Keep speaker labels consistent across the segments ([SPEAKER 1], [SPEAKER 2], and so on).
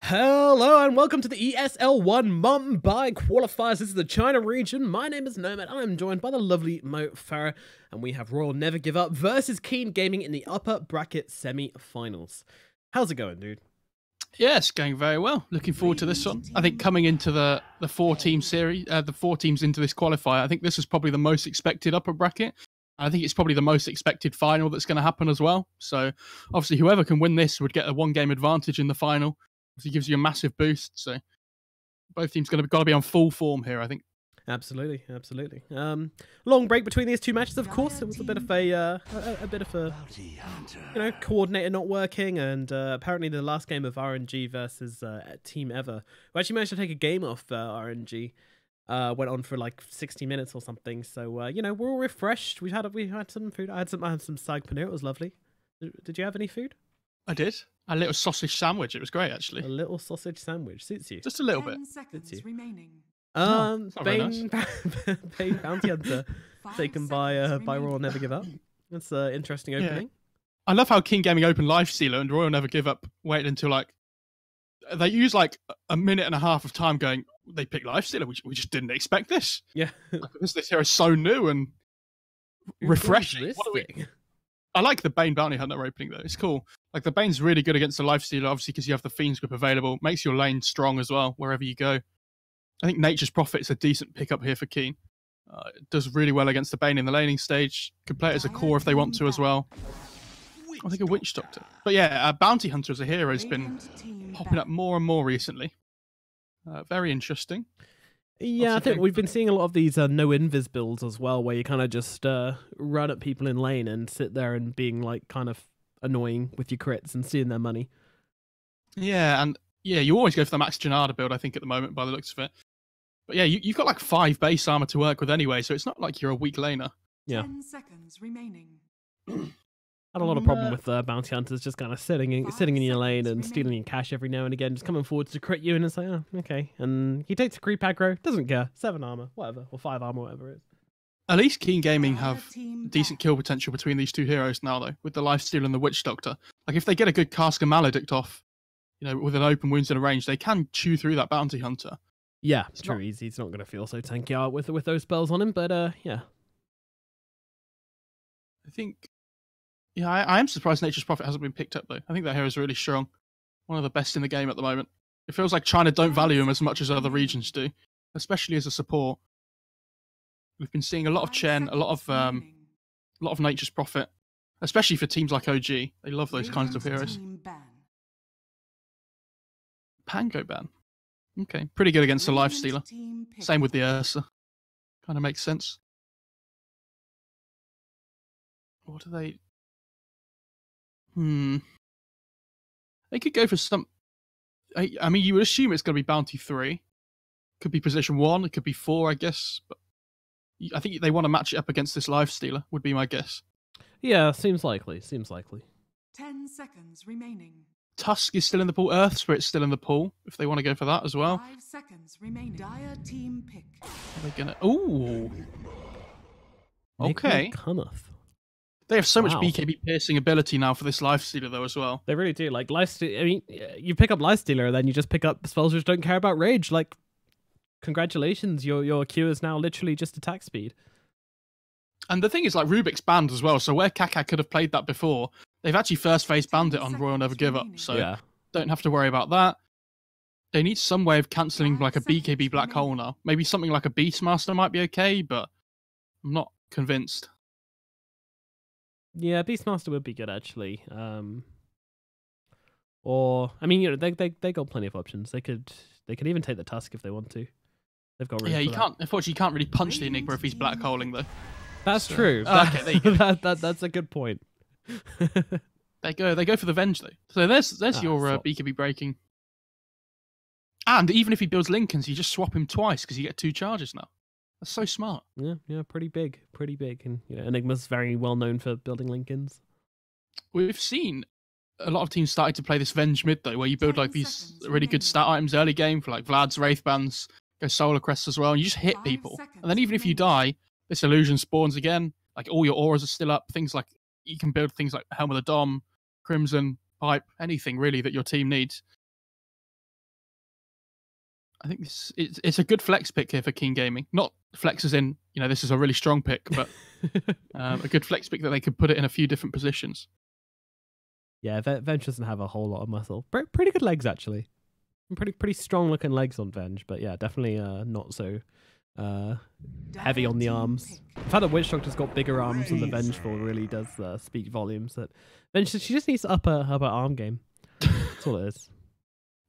[SPEAKER 1] Hello and welcome to the ESL One Mumbai Qualifiers. This is the China region. My name is Nomad. I'm joined by the lovely Mo Farah, and we have Royal Never Give Up versus Keen Gaming in the upper bracket semi-finals. How's it going, dude?
[SPEAKER 2] Yeah, it's going very well. Looking forward to this one. I think coming into the four-team series, the four teams into this qualifier, I think this is probably the most expected upper bracket. I think it's probably the most expected final that's going to happen as well. So obviously whoever can win this would get a one-game advantage in the final. It gives you a massive boost. So both teams got to be on full form here, I think.
[SPEAKER 1] Absolutely, absolutely. Long break between these two matches, of course. It was a bit of a coordinator not working, and apparently the last game of RNG versus Team Ever, we actually managed to take a game off RNG. Went on for like 60 minutes or something. So we're all refreshed. We had some food. I had some sag paneer. It was lovely. Did you have any food?
[SPEAKER 2] I did. A little sausage sandwich. It was great, actually.
[SPEAKER 1] A little sausage sandwich suits you.
[SPEAKER 2] Just a little bit.
[SPEAKER 3] Seconds remaining.
[SPEAKER 1] Bane Bounty Hunter taken by Royal Never Give Up. That's an interesting opening.
[SPEAKER 2] Yeah. I love how King Gaming opened Lifestealer and Royal Never Give Up waited until like they use like a minute and a half of time going. They picked Lifestealer. We just didn't expect this.
[SPEAKER 1] Yeah,
[SPEAKER 2] this hero is so new and refreshing. I like the Bane Bounty Hunter opening though. It's cool. Like the Bane's really good against the Lifestealer, obviously because you have the Fiend's Grip available. Makes your lane strong as well wherever you go. I think Nature's Prophet is a decent pickup here for Keen. It does really well against the Bane in the laning stage. Could play it as a core if they want to as well. I think a Witch Doctor. But yeah, Bounty Hunter as a hero has been popping up more and more recently. Very interesting.
[SPEAKER 1] Yeah, I think we've been seeing a lot of these no invis builds as well, where you kind of just run at people in lane and sit there and being like kind of annoying with your crits and stealing their money.
[SPEAKER 2] Yeah, and yeah, you always go for the Max Janada build, I think, at the moment, by the looks of it. But yeah, you've got like 5 base armor to work with anyway, so it's not like you're a weak laner.
[SPEAKER 1] Yeah.
[SPEAKER 3] 10 seconds remaining.
[SPEAKER 1] Had a lot of problem with Bounty Hunters just kind of sitting in your lane and stealing your cash every now and again, just coming forward to crit you, and it's like, oh, okay. And he takes a creep aggro, doesn't care, 7 armor, whatever, or 5 armor, whatever it is.
[SPEAKER 2] At least Keen Gaming have decent kill potential between these two heroes now, though, with the Lifesteal and the Witch Doctor. Like, if they get a good Casker Maledict off, with an open wounds in a range, they can chew through that Bounty Hunter.
[SPEAKER 1] Yeah, it's true. He's not going to feel so tanky out with those spells on him, but yeah.
[SPEAKER 2] I think... Yeah, I am surprised Nature's Prophet hasn't been picked up, though. I think that hero is really strong. One of the best in the game at the moment. It feels like China don't value him as much as other regions do, especially as a support. We've been seeing a lot of Chen, a lot of Nature's Prophet, especially for teams like OG. They love those kinds of heroes. Pango ban. Okay, pretty good against the Lifestealer. Same with the Ursa. Kind of makes sense. What do they... They could go for some... I mean, you would assume it's going to be Bounty 3. Could be position 1, it could be 4, I guess. But I think they want to match it up against this Lifestealer, would be my guess.
[SPEAKER 1] Yeah, seems likely.
[SPEAKER 3] 10 seconds remaining.
[SPEAKER 2] Tusk is still in the pool. Earth Spirit's still in the pool, if they want to go for that as well.
[SPEAKER 3] 5 seconds remaining. Dire team pick.
[SPEAKER 2] Are they going to... Ooh. Okay. They have so much BKB piercing ability now for this Lifestealer, though, as well.
[SPEAKER 1] They really do. Like, Lifestealer, I mean, you pick up Lifestealer, and then you just pick up spells which don't care about rage. Like, congratulations, your Q is now literally just attack speed.
[SPEAKER 2] And the thing is, like, Rubik's banned as well, so where Kaka could have played that before, they've actually first phase banned it on Royal Never Give Up, so don't have to worry about that. They need some way of cancelling, like, a BKB Black Hole now. Maybe something like a Beastmaster might be okay, but I'm not convinced.
[SPEAKER 1] Yeah, Beastmaster would be good, actually. Or, I mean, they got plenty of options. They could even take the Tusk if they want to. They've got room for that.
[SPEAKER 2] Unfortunately, you can't really punch the Enigma if he's black holing, though.
[SPEAKER 1] That's true.
[SPEAKER 2] Okay, there you go.
[SPEAKER 1] That's a good point.
[SPEAKER 2] They go for the Venge, though. So there's your BKB breaking. And even if he builds Lincolns, you just swap him twice because you get 2 charges now. That's so smart.
[SPEAKER 1] Yeah, pretty big. And Enigma's very well known for building Lincolns.
[SPEAKER 2] We've seen a lot of teams starting to play this Venge mid, though, where you build like these really good stat items early game for like Vlad's Wraithbands, go Solar Crests as well, and you just hit people. And then even if you die, this illusion spawns again. Like all your auras are still up. Things like you can build things like Helm of the Dom, Crimson, Pipe, anything really that your team needs. I think it's a good flex pick here for Keen Gaming. Not flex as in, this is a really strong pick, but a good flex pick that they could put it in a few different positions.
[SPEAKER 1] Yeah, Venge doesn't have a whole lot of muscle. Pretty good legs, actually. Pretty strong looking legs on Venge, but yeah, definitely not so heavy on the arms. The fact that Witch Doctor's got bigger arms than the Vengeful really does speak volumes. That Venge, she just needs to up her arm game. That's all it is.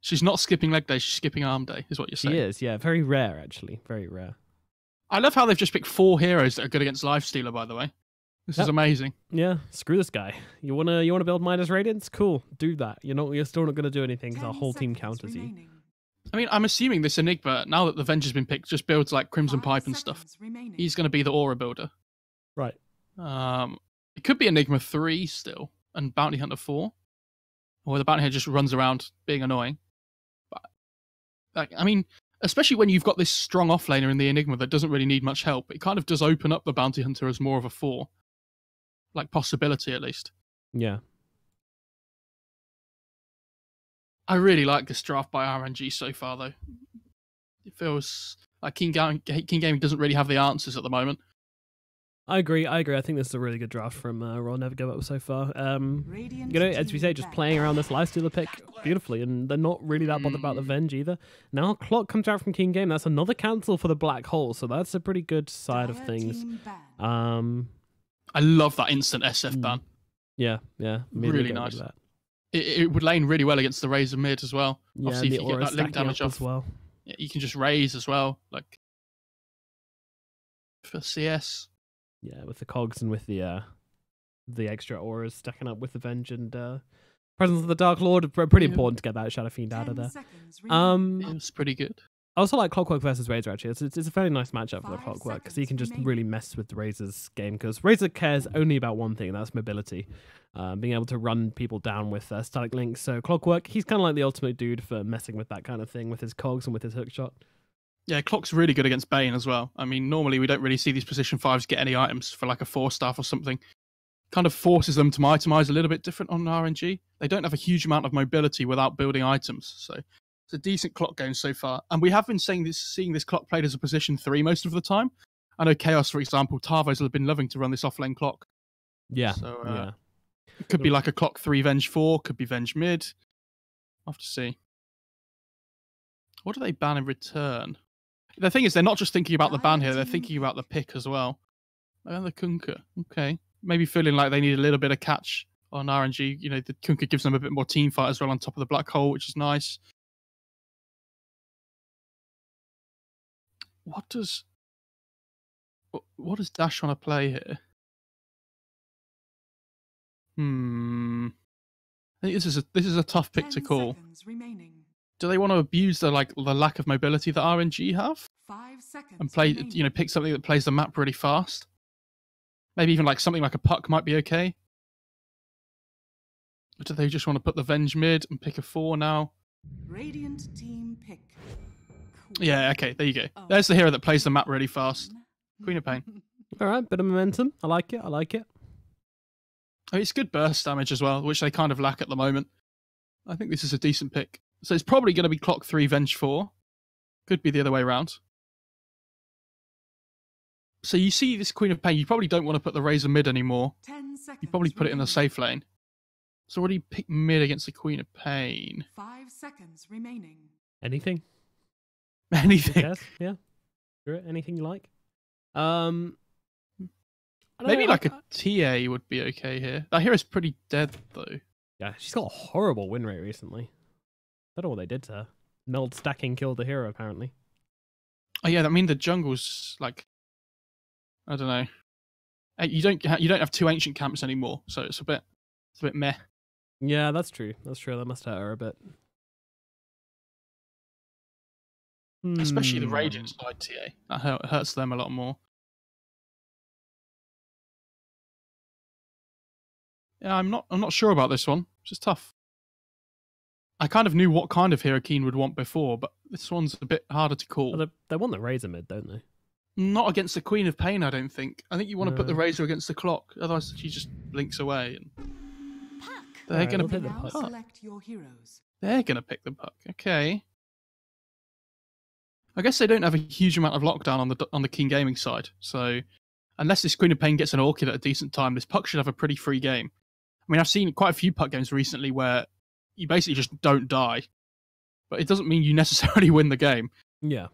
[SPEAKER 2] She's not skipping leg day, she's skipping arm day, is what you're saying.
[SPEAKER 1] She is, yeah. Very rare, actually. Very rare.
[SPEAKER 2] I love how they've just picked 4 heroes that are good against Lifestealer, by the way. This is amazing.
[SPEAKER 1] Yeah, screw this guy. You wanna build Midas Radiance? Cool, do that. You're still not gonna do anything because our whole team counters you.
[SPEAKER 2] I mean, I'm assuming this Enigma, now that the Venge has been picked, just builds like Crimson Pipe and stuff. He's going to be the Aura builder.
[SPEAKER 1] Right.
[SPEAKER 2] It could be Enigma 3 still, and Bounty Hunter 4. Or the Bounty Hunter just runs around being annoying. But, I mean, especially when you've got this strong offlaner in the Enigma that doesn't really need much help, it kind of does open up the Bounty Hunter as more of a 4. Like, possibility at least.
[SPEAKER 1] Yeah.
[SPEAKER 2] I really like this draft by RNG so far, though. It feels like King Gaming doesn't really have the answers at the moment.
[SPEAKER 1] I agree. I think this is a really good draft from Raw Never Give Up so far. As we say, just playing around this Lifestealer pick beautifully, and they're not really that bothered about the Venge either. Now Clock comes out from King Game. That's another cancel for the Black Hole, so that's a pretty good side of things.
[SPEAKER 2] I love that instant SF ban.
[SPEAKER 1] Yeah.
[SPEAKER 2] Really nice. It would lane really well against the Razor mid as well.
[SPEAKER 1] Yeah,
[SPEAKER 2] obviously, if you get that link damage off,
[SPEAKER 1] as well.
[SPEAKER 2] You can just raise as well, like for CS.
[SPEAKER 1] Yeah, with the cogs and with the extra auras stacking up with the Venge and Presence of the Dark Lord, pretty important to get that Shadow Fiend out of there.
[SPEAKER 2] It was pretty good.
[SPEAKER 1] I also like Clockwork versus Razor, actually. It's a very nice matchup for the Clockwork, because he can just really mess with the Razor's game, because Razor cares only about one thing, and that's mobility. Being able to run people down with static links. So Clockwork, he's kind of like the ultimate dude for messing with that kind of thing, with his cogs and with his hookshot.
[SPEAKER 2] Yeah, Clock's really good against Bane as well. I mean, normally we don't really see these position 5s get any items for like a 4-staff or something. Kind of forces them to itemize a little bit different on RNG. They don't have a huge amount of mobility without building items, so it's a decent Clock game so far. And we have been seeing this Clock played as a position 3 most of the time. I know Chaos, for example, Tarvos have been loving to run this offlane Clock.
[SPEAKER 1] Yeah.
[SPEAKER 2] So
[SPEAKER 1] yeah.
[SPEAKER 2] It could be like a Clock 3 Venge 4, could be Venge mid. I'll have to see. What do they ban in return? The thing is, they're not just thinking about the ban here, they're thinking about the pick as well. And the Kunkka, okay. Maybe feeling like they need a little bit of catch on RNG. The Kunkka gives them a bit more team fight as well on top of the Black Hole, which is nice. What does Dash want to play here? I think this is a tough pick to call. Do they want to abuse the lack of mobility that RNG have?
[SPEAKER 3] 5 seconds
[SPEAKER 2] and play,
[SPEAKER 3] remaining.
[SPEAKER 2] pick something that plays the map really fast. Maybe even like something like a puck might be okay. Or do they just want to put the Venge mid and pick a 4 now?
[SPEAKER 3] Radiant team pick.
[SPEAKER 2] Yeah, okay, there you go. There's the hero that plays the map really fast. Queen of Pain.
[SPEAKER 1] All right, bit of momentum. I like it.
[SPEAKER 2] I mean, it's good burst damage as well, which they kind of lack at the moment. I think this is a decent pick. So it's probably going to be Clock 3, Venge 4. Could be the other way around. So you see this Queen of Pain, you probably don't want to put the Razor mid anymore.
[SPEAKER 3] 10 seconds
[SPEAKER 2] You probably put it in the safe lane. So what do you pick mid against the Queen of Pain?
[SPEAKER 3] 5 seconds remaining.
[SPEAKER 1] Anything?
[SPEAKER 2] Anything.
[SPEAKER 1] Yes, yeah. Sure, anything you like.
[SPEAKER 2] Maybe like a TA would be okay here. That hero's pretty dead though.
[SPEAKER 1] Yeah, she's got a horrible win rate recently. I don't know what they did to her. Meld stacking killed the hero, apparently.
[SPEAKER 2] Oh yeah, I mean the jungle's like, I don't know. You don't have 2 ancient camps anymore, so it's a bit meh.
[SPEAKER 1] Yeah, that's true. That must hurt her a bit.
[SPEAKER 2] Especially the Radiant side TA. That hurts them a lot more. Yeah, I'm not sure about this one. It's just tough. I kind of knew what kind of hero Keen would want before, but this one's a bit harder to call.
[SPEAKER 1] Well, they want the Razor mid, don't they?
[SPEAKER 2] Not against the Queen of Pain, I don't think. I think you want to put the Razor against the Clock, otherwise she just blinks away. And they're going to pick the puck.
[SPEAKER 3] Select your heroes.
[SPEAKER 2] They're going to pick the puck. Okay. I guess they don't have a huge amount of lockdown on the King Gaming side. So unless this Queen of Pain gets an Orchid at a decent time, this Puck should have a pretty free game. I mean, I've seen quite a few Puck games recently where you basically just don't die, but it doesn't mean you necessarily win the game.
[SPEAKER 1] Yeah.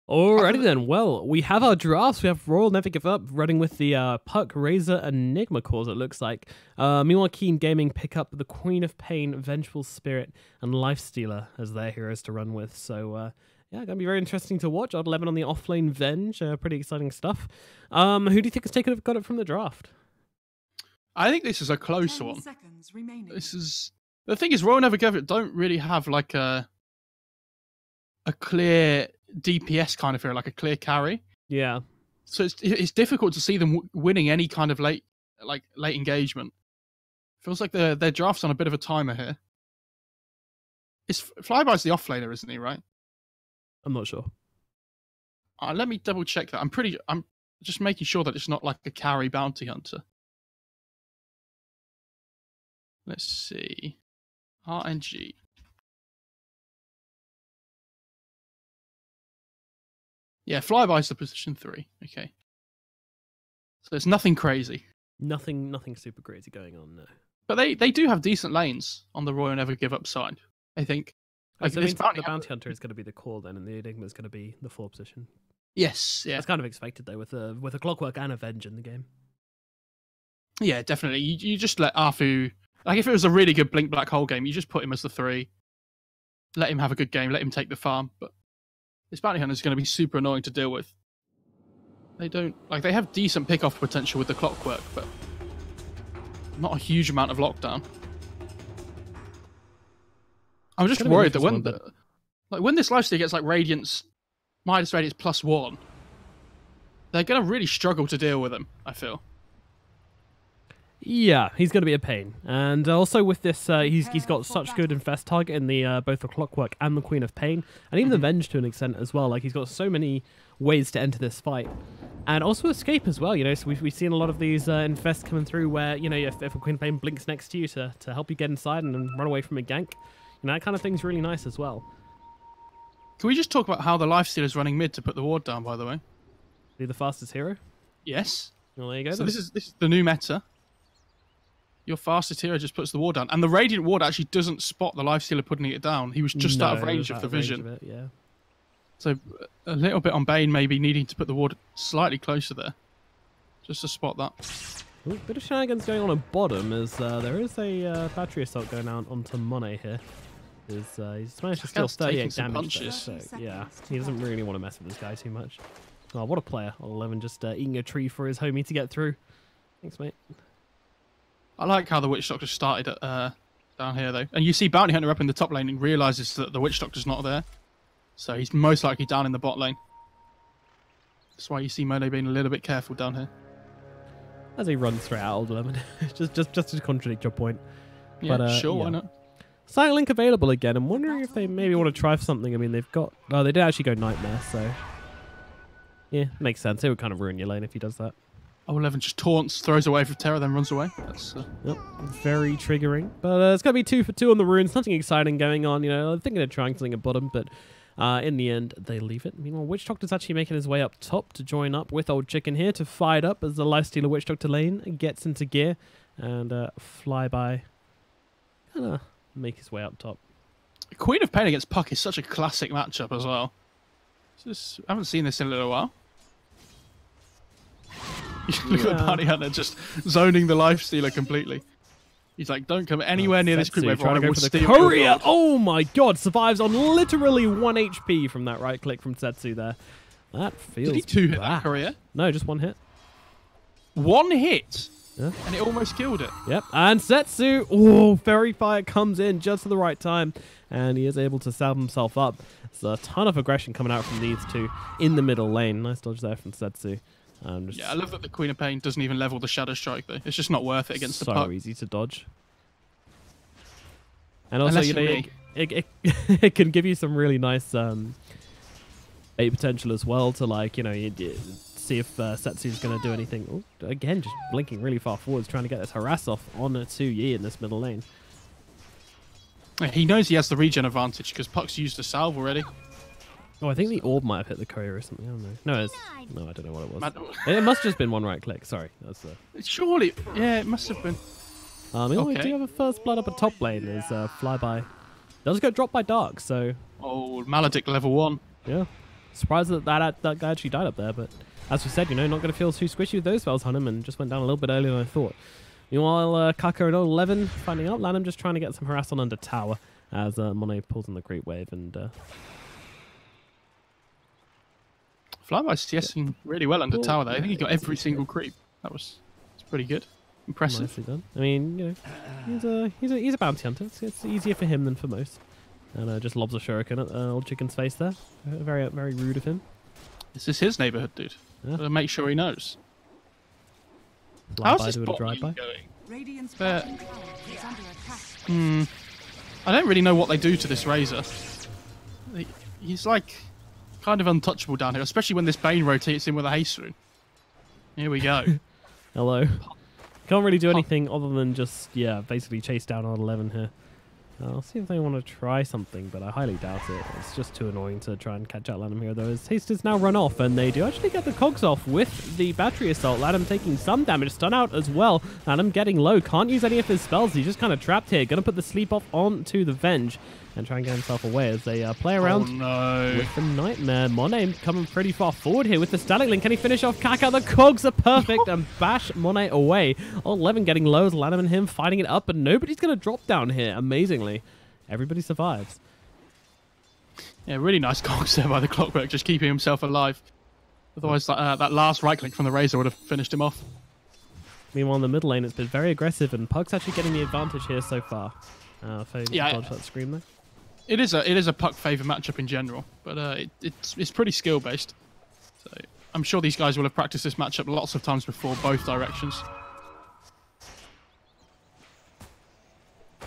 [SPEAKER 1] Alrighty then. Well, we have our drafts. We have Royal Never Give Up running with the Puck, Razor, Enigma cores, it looks like. Meanwhile, Keen Gaming pick up the Queen of Pain, Vengeful Spirit, and Lifestealer as their heroes to run with. So, yeah, going to be very interesting to watch. Odd 11 on the offlane Venge. Pretty exciting stuff. Who do you think has got it from the draft?
[SPEAKER 2] I think this is a close
[SPEAKER 3] 10
[SPEAKER 2] one.
[SPEAKER 3] seconds remaining.
[SPEAKER 2] The thing is, Royal Never Give Up don't really have like a clear DPS kind of hero, like a clear carry.
[SPEAKER 1] Yeah.
[SPEAKER 2] So it's difficult to see them winning any kind of late engagement. Feels like their draft's on a bit of a timer here. Flyby's the offlaner, isn't he? Right?
[SPEAKER 1] I'm not sure.
[SPEAKER 2] Let me double check that. I'm just making sure that it's not like a carry bounty hunter. Let's see. RNG. Yeah, Flyby's the position 3. Okay. So it's nothing crazy.
[SPEAKER 1] Nothing super crazy going on, no.
[SPEAKER 2] But they do have decent lanes on the Royal Never Give Up side, I think.
[SPEAKER 1] Like, so the Bounty Hunter is going to be the core then, and the Enigma is going to be the 4 position.
[SPEAKER 2] Yes, yeah.
[SPEAKER 1] That's kind of expected, though, with a Clockwork and a Venge in the game.
[SPEAKER 2] Yeah, definitely. You just let Arfu... Like, if it was a really good Blink Black Hole game, you just put him as the 3. Let him have a good game, let him take the farm, but this Bounty Hunter is going to be super annoying to deal with. They have decent pick-off potential with the Clockwork, but not a huge amount of lockdown. I'm just worried that when this lifesteal gets like Radiance, minus Radiance +1, they're going to really struggle to deal with him, I feel.
[SPEAKER 1] Yeah, he's going to be a pain. And also with this, he's got such good infest target in the both the Clockwork and the Queen of Pain, and even the Venge to an extent as well. Like, he's got so many ways to enter this fight. And also escape as well, you know, so we've seen a lot of these infests coming through where, you know, if a Queen of Pain blinks next to you to help you get inside and then run away from a gank, you know, that kind of thing's really nice as well.
[SPEAKER 2] Can we just talk about how the Lifesteal is running mid to put the ward down, by the way?
[SPEAKER 1] Be the fastest hero?
[SPEAKER 2] Yes.
[SPEAKER 1] Well, there you go.
[SPEAKER 2] So this is the new meta. Your fastest hero just puts the ward down. And the Radiant ward actually doesn't spot the Lifestealer putting it down. He was just out of range of the vision.
[SPEAKER 1] Yeah.
[SPEAKER 2] So a little bit on Bane maybe needing to put the ward slightly closer there. Just to spot that.
[SPEAKER 1] Ooh, bit of shenanigans going on at bottom as there is a battery assault going out onto Monet here. He's managed to steal 38 damage there, so yeah, he doesn't really want to mess with this guy too much. Oh, what a player. 11 just eating a tree for his homie to get through. Thanks, mate.
[SPEAKER 2] I like how the Witch Doctor started down here, though. And you see Bounty Hunter up in the top lane and realises that the Witch Doctor's not there. So he's most likely down in the bot lane. That's why you see Monet being a little bit careful down here.
[SPEAKER 1] As he runs straight out, old Lemon. just to contradict your point.
[SPEAKER 2] Yeah,
[SPEAKER 1] but,
[SPEAKER 2] sure,
[SPEAKER 1] yeah.
[SPEAKER 2] why not?
[SPEAKER 1] Silent Link available again. I'm wondering if they maybe want to try something. I mean, they've got... Oh, they did actually go Nightmare, so... Yeah, makes sense. It would kind of ruin your lane if he does that.
[SPEAKER 2] Oh, 11 just taunts, throws away for Terror, then runs away. That's
[SPEAKER 1] Yep, very triggering. But it's going to be 2 for 2 on the runes. Nothing exciting going on. You know, I'm thinking of trying something at bottom, but in the end, they leave it. Meanwhile, Witch Doctor's actually making his way up top to join up with Old Chicken here to fight up as the Lifestealer Witch Doctor lane gets into gear and Flyby kind of make his way up top.
[SPEAKER 2] Queen of Pain against Puck is such a classic matchup as well. I haven't seen this in a little while. Look at the Bounty Hunter just zoning the Lifestealer completely. He's like, don't come anywhere near this creep wave.
[SPEAKER 1] Trying to go for the courier. Oh my god, survives on literally 1 HP from that right click from Setsu there. That feels
[SPEAKER 2] Did he 2-hit
[SPEAKER 1] bad.
[SPEAKER 2] that courier?
[SPEAKER 1] No, just 1 hit.
[SPEAKER 2] 1 hit?
[SPEAKER 1] Yeah.
[SPEAKER 2] And it almost killed it.
[SPEAKER 1] Yep, and Setsu, oh, Fairy Fire comes in just at the right time, and he is able to salve himself up. There's a ton of aggression coming out from these two in the middle lane. Nice dodge there from Setsu.
[SPEAKER 2] Yeah, I love that the Queen of Pain doesn't even level the Shadow Strike, though. It's just not worth it against the Puck.
[SPEAKER 1] So easy to dodge. And also, you know, it can give you some really nice bait potential as well to, like, you know, see if Setsu's going to do anything. Ooh, again, just blinking really far forwards, trying to get this harass off on a 2-Yi in this middle lane.
[SPEAKER 2] He knows he has the regen advantage because Puck's used a salve already.
[SPEAKER 1] Oh, I think the orb might have hit the courier or something. I don't know. No, I don't know what it was. It must have just been one right click. Sorry, that's
[SPEAKER 2] surely. Yeah, it must have been.
[SPEAKER 1] We do have a first blood up at top lane. There's flyby. Does get dropped by Dark, so.
[SPEAKER 2] Oh, Maledict level 1.
[SPEAKER 1] Yeah. Surprised that guy actually died up there, but as we said, not going to feel too squishy with those spells on him, and just went down a little bit earlier than I thought. Meanwhile, Kaka and 11 finding out. Lanham just trying to get some harass on under tower as Monet pulls in the creep wave and.
[SPEAKER 2] Flyby's CSing really well under tower there. I think he got every single creep. It's pretty good. Impressive.
[SPEAKER 1] Nicely done. I mean, he's a bounty hunter. It's easier for him than for most. And just lobs a shuriken at old chicken's face there. Very, very rude of him.
[SPEAKER 2] This is his neighborhood, dude.
[SPEAKER 1] Yeah.
[SPEAKER 2] Gotta make sure he knows.
[SPEAKER 1] How's
[SPEAKER 2] this bot lane going?
[SPEAKER 3] Radiant's
[SPEAKER 2] I
[SPEAKER 3] bottom tower is under attack.
[SPEAKER 2] I don't really know what they do to this Razor. He's like kind of untouchable down here, especially when this Bane rotates in with a haste rune. Here we go.
[SPEAKER 1] Hello. Can't really do anything other than just, basically chase down on 11 here. I'll see if they want to try something, but I highly doubt it. It's just too annoying to try and catch out Lanham here, though. His haste is now run off, and they do actually get the cogs off with the battery assault. Lanham taking some damage, stun out as well. Lanham getting low, can't use any of his spells. He's just kind of trapped here. Gonna put the sleep off onto the Venge and try and get himself away as they play around with the Nightmare. Monet coming pretty far forward here with the Static Link. Can he finish off Kaka? The cogs are perfect and bash Monet away. 11 getting low as Lanham and him fighting it up, but nobody's going to drop down here, amazingly. Everybody survives.
[SPEAKER 2] Yeah, really nice cogs there by the Clockwork, just keeping himself alive. Otherwise, that last right click from the Razor would have finished him off.
[SPEAKER 1] Meanwhile, in the mid lane, it's been very aggressive, and Pug's actually getting the advantage here so far. Dodge that scream there.
[SPEAKER 2] It is a Puck favor matchup in general, but it's pretty skill based. So I'm sure these guys will have practiced this matchup lots of times before, both directions.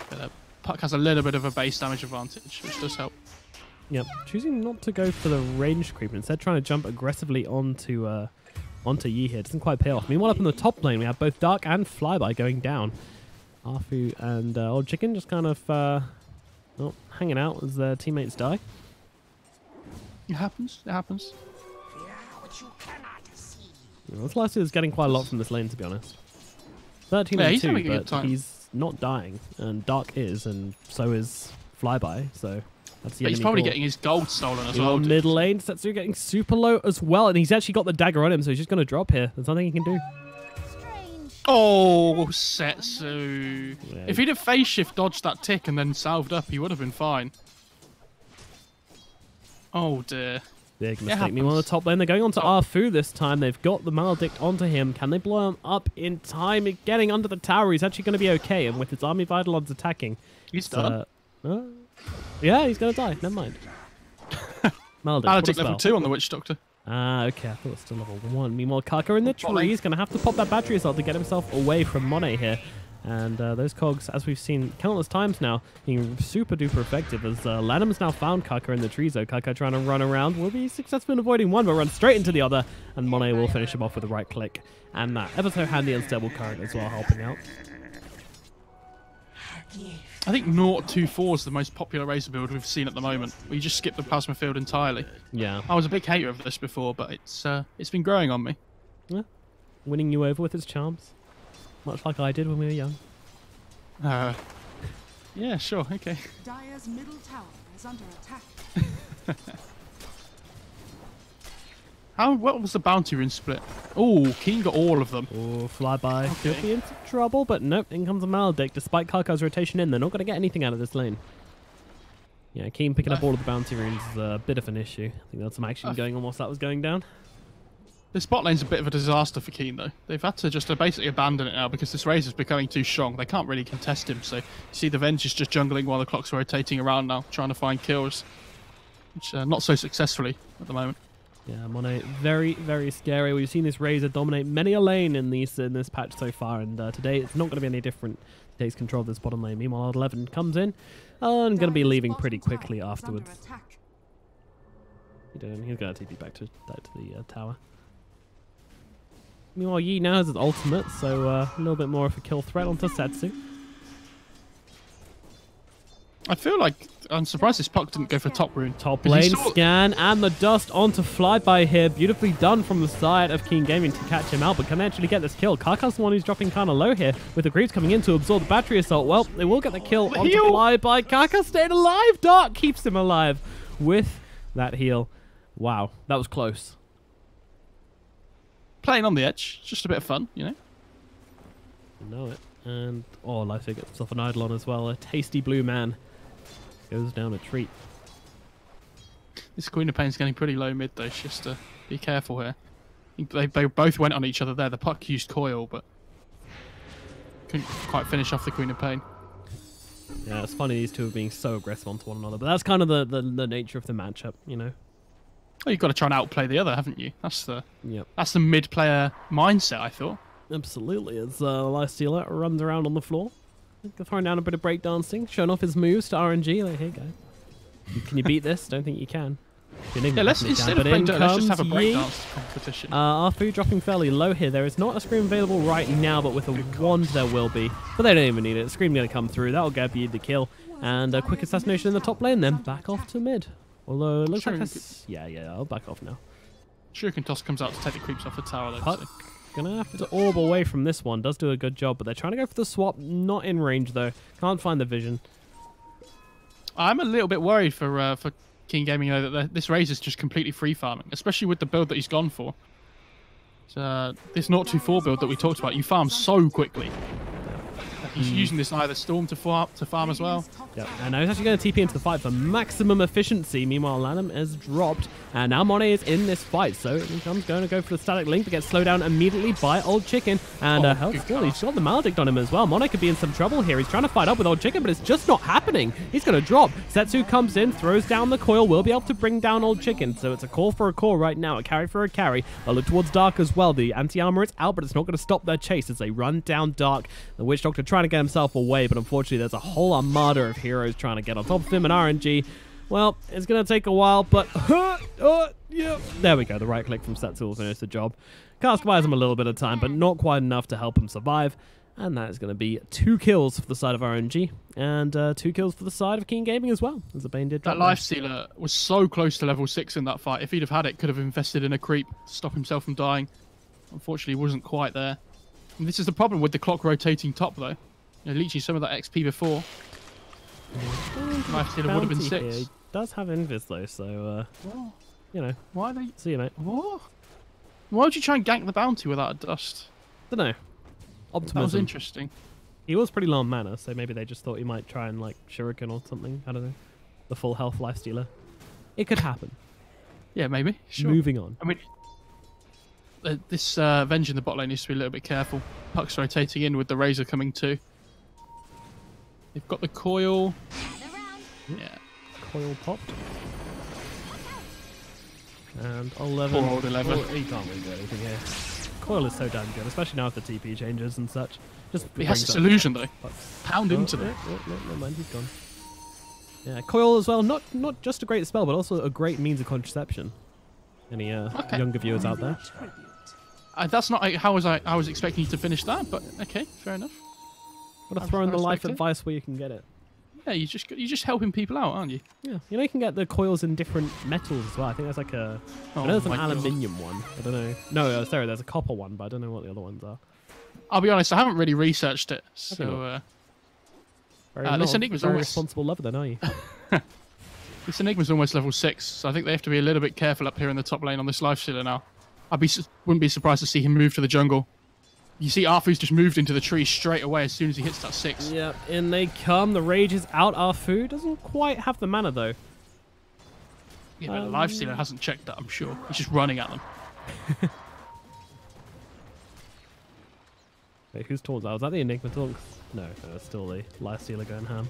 [SPEAKER 2] But, Puck has a little bit of a base damage advantage, which does help.
[SPEAKER 1] Yep, choosing not to go for the range creep, instead trying to jump aggressively onto Yi here. Doesn't quite pay off. Meanwhile, up in the top lane, we have both Dark and Flyby going down. Arfu and Old Chicken just kind of hanging out as their teammates die.
[SPEAKER 2] It happens. It happens.
[SPEAKER 1] This last is getting quite a lot from this lane, to be honest. 13 and 2, but he's not dying, and Dark is, and so is Flyby, so that's the
[SPEAKER 2] But he's probably getting his gold stolen as well.
[SPEAKER 1] Mid lane, Setsu getting super low as well, and he's actually got the dagger on him, so he's just going to drop here. There's nothing he can do.
[SPEAKER 2] Oh, Setsu. Yeah. If he'd have phase shift dodged that tick and then salved up, he would have been fine. Oh dear.
[SPEAKER 1] Big mistake. Meanwhile, on the top lane, they're going on to Arfu this time. They've got the Maledict onto him. Can they blow him up in time? Getting under the tower, he's actually going to be okay. And with his army vital odds attacking,
[SPEAKER 2] he's done.
[SPEAKER 1] Yeah, he's going to die. Never mind.
[SPEAKER 2] Maledict level 2 on the Witch Doctor.
[SPEAKER 1] Okay, I thought it was still level 1. Meanwhile, Kaka in the tree is going to have to pop that battery assault to get himself away from Monet here. And those cogs, as we've seen countless times now, being super duper effective as Lanham's now found Kaka in the tree. So Kaka trying to run around will be successful in avoiding one, but runs straight into the other. And Monet will finish him off with a right click. And that ever so handy unstable current as well, helping out.
[SPEAKER 2] I think 0-2-4 is the most popular Razor build we've seen at the moment. We just skip the plasma field entirely.
[SPEAKER 1] Yeah.
[SPEAKER 2] I was a big hater of this before, but it's been growing on me.
[SPEAKER 1] Yeah. Winning you over with its charms. Much like I did when we were young.
[SPEAKER 2] Yeah, sure, okay.
[SPEAKER 3] Dire's middle tower is under attack.
[SPEAKER 2] What was the bounty rune split? Oh, Keen got all of them.
[SPEAKER 1] Oh, Flyby could be into trouble, but nope, in comes a Maledict. Despite Kaka's rotation in, they're not going to get anything out of this lane. Yeah, Keen picking up all of the bounty runes is a bit of an issue. I think there's some action going on whilst that was going down.
[SPEAKER 2] This bot lane's a bit of a disaster for Keen, though. They've had to just basically abandon it now because this Razor's becoming too strong. They can't really contest him, so you see the Venge is just jungling while the clock's rotating around now, trying to find kills. Which, not so successfully at the moment.
[SPEAKER 1] Yeah, Monet, very, very scary. We've seen this Razor dominate many a lane in this patch so far, and today it's not going to be any different. He takes control of this bottom lane. Meanwhile, 11 comes in, and going to be leaving pretty quickly afterwards. He's going to TP back to the tower. Meanwhile, Yi now has his ultimate, so a little bit more of a kill threat onto Setsu.
[SPEAKER 2] I feel like I'm surprised this puck didn't go for top rune.
[SPEAKER 1] Top lane scan and the dust onto Flyby here. Beautifully done from the side of Keen Gaming to catch him out, but can they actually get this kill? Kaka's the one who's dropping kind of low here with the creeps coming in to absorb the battery assault. Well, they will get the kill onto Flyby. Kaka staying alive. Dark keeps him alive with that heal. Wow, that was close.
[SPEAKER 2] Playing on the edge, just a bit of fun, you know.
[SPEAKER 1] You know it. And Lifesteal gets himself an Eidolon as well. A tasty blue man goes down a treat.
[SPEAKER 2] This Queen of Pain's getting pretty low mid though. Just to be careful here. They both went on each other there. The puck used coil, but couldn't quite finish off the Queen of Pain.
[SPEAKER 1] Yeah, it's funny these two are being so aggressive onto one another, but that's kind of the nature of the matchup, you know.
[SPEAKER 2] Well, you've got to try and outplay the other, haven't you? That's the mid player mindset, I thought.
[SPEAKER 1] Absolutely. As Lifestealer runs around on the floor, throwing down a bit of breakdancing, showing off his moves to RNG. Like, here you go. Can you beat this? Don't think you can.
[SPEAKER 2] Yeah, instead of playing Dota, let's just have a breakdance competition.
[SPEAKER 1] Arfu dropping fairly low here. There is not a Scream available right now, but with a wand there will be. But they don't even need it. Scream going to come through. That'll get you the kill. And a quick assassination in the top lane then. Back off to mid. Although it looks like yeah, I'll back off now.
[SPEAKER 2] Shuriken Toss comes out to take the creeps off the tower though.
[SPEAKER 1] Puck gonna have to orb away from this one. Does do a good job, but they're trying to go for the swap. Not in range though. Can't find the vision.
[SPEAKER 2] I'm a little bit worried for King Gaming that this Razor's just completely free farming, especially with the build that he's gone for. This 0-2-4 build that we talked about, you farm so quickly. He's using this either Storm to farm as well.
[SPEAKER 1] Yep, and now he's actually going to TP into the fight for maximum efficiency. Meanwhile, Lanham has dropped, and now Monet is in this fight. So Income's going to go for the static link, but gets slowed down immediately by Old Chicken. And he's got the Maledict on him as well. Monet could be in some trouble here. He's trying to fight up with Old Chicken, but it's just not happening. He's going to drop. Setsu comes in, throws down the coil, will be able to bring down Old Chicken. So it's a call for a call right now, a carry for a carry. They'll look towards Dark as well. The anti-armor is out, but it's not going to stop their chase as they run down Dark. The Witch Doctor trying to get himself away, but unfortunately there's a whole armada of heroes trying to get on top of him, and RNG, well, it's going to take a while, but yeah, there we go. The right click from Setsu will finish the job. Cask buys him a little bit of time, but not quite enough to help him survive, and that is going to be 2 kills for the side of RNG, and 2 kills for the side of Keen Gaming as well, as the Bane did.
[SPEAKER 2] That Lifestealer was so close to level 6 in that fight. If he'd have had it, could have invested in a creep to stop himself from dying. Unfortunately, he wasn't quite there. And this is the problem with the clock rotating top, though. Leeching some of that XP before. Lifestealer would have been 6. Here.
[SPEAKER 1] He does have invis though, so you know.
[SPEAKER 2] Why are they?
[SPEAKER 1] See you, mate.
[SPEAKER 2] What? Why would you try and gank the bounty without a dust?
[SPEAKER 1] Don't know. Optimism.
[SPEAKER 2] That was interesting.
[SPEAKER 1] He was pretty low on mana, so maybe they just thought he might try and like Shuriken or something. I don't know. The full health Lifestealer. It could happen.
[SPEAKER 2] Yeah, maybe. Sure.
[SPEAKER 1] Moving on.
[SPEAKER 2] I mean, this Venge in the bot lane needs to be a little bit careful. Puck's rotating in with the Razor coming too. They've got the coil. Yeah.
[SPEAKER 1] Coil popped. And 11.
[SPEAKER 2] Poor old 11.
[SPEAKER 1] He can't really do anything here. Coil is so damn good, especially now with the TP changes and such.
[SPEAKER 2] He has this illusion though. Pound into them.
[SPEAKER 1] No, mind, he's gone. Yeah, Coil as well. Not just a great spell, but also a great means of contraception. Any younger viewers out there?
[SPEAKER 2] That's not how I was expecting you to finish that, but okay, fair enough.
[SPEAKER 1] Got to throw in the life advice where you can get it.
[SPEAKER 2] Yeah, you're just helping people out, aren't you?
[SPEAKER 1] Yeah, you know you can get the coils in different metals as well. I think there's like a. I know there's an aluminium one. I don't know. No, sorry, there's a copper one, but I don't know what the other ones are.
[SPEAKER 2] I'll be honest, I haven't really researched it, so. This Enigma's
[SPEAKER 1] very responsible lover, then, are you?
[SPEAKER 2] This Enigma's almost level 6, so I think they have to be a little bit careful up here in the top lane on this Lifestealer now. Wouldn't be surprised to see him move to the jungle. You see Arfu's just moved into the tree straight away as soon as he hits that 6.
[SPEAKER 1] Yeah, in they come. The rage is out. Arfu doesn't quite have the mana, though.
[SPEAKER 2] Yeah, but the Lifestealer hasn't checked that, I'm sure. He's just running at them.
[SPEAKER 1] Wait, whose taunt was that? Was that the Enigma taunt? No, it's still the Lifestealer going ham.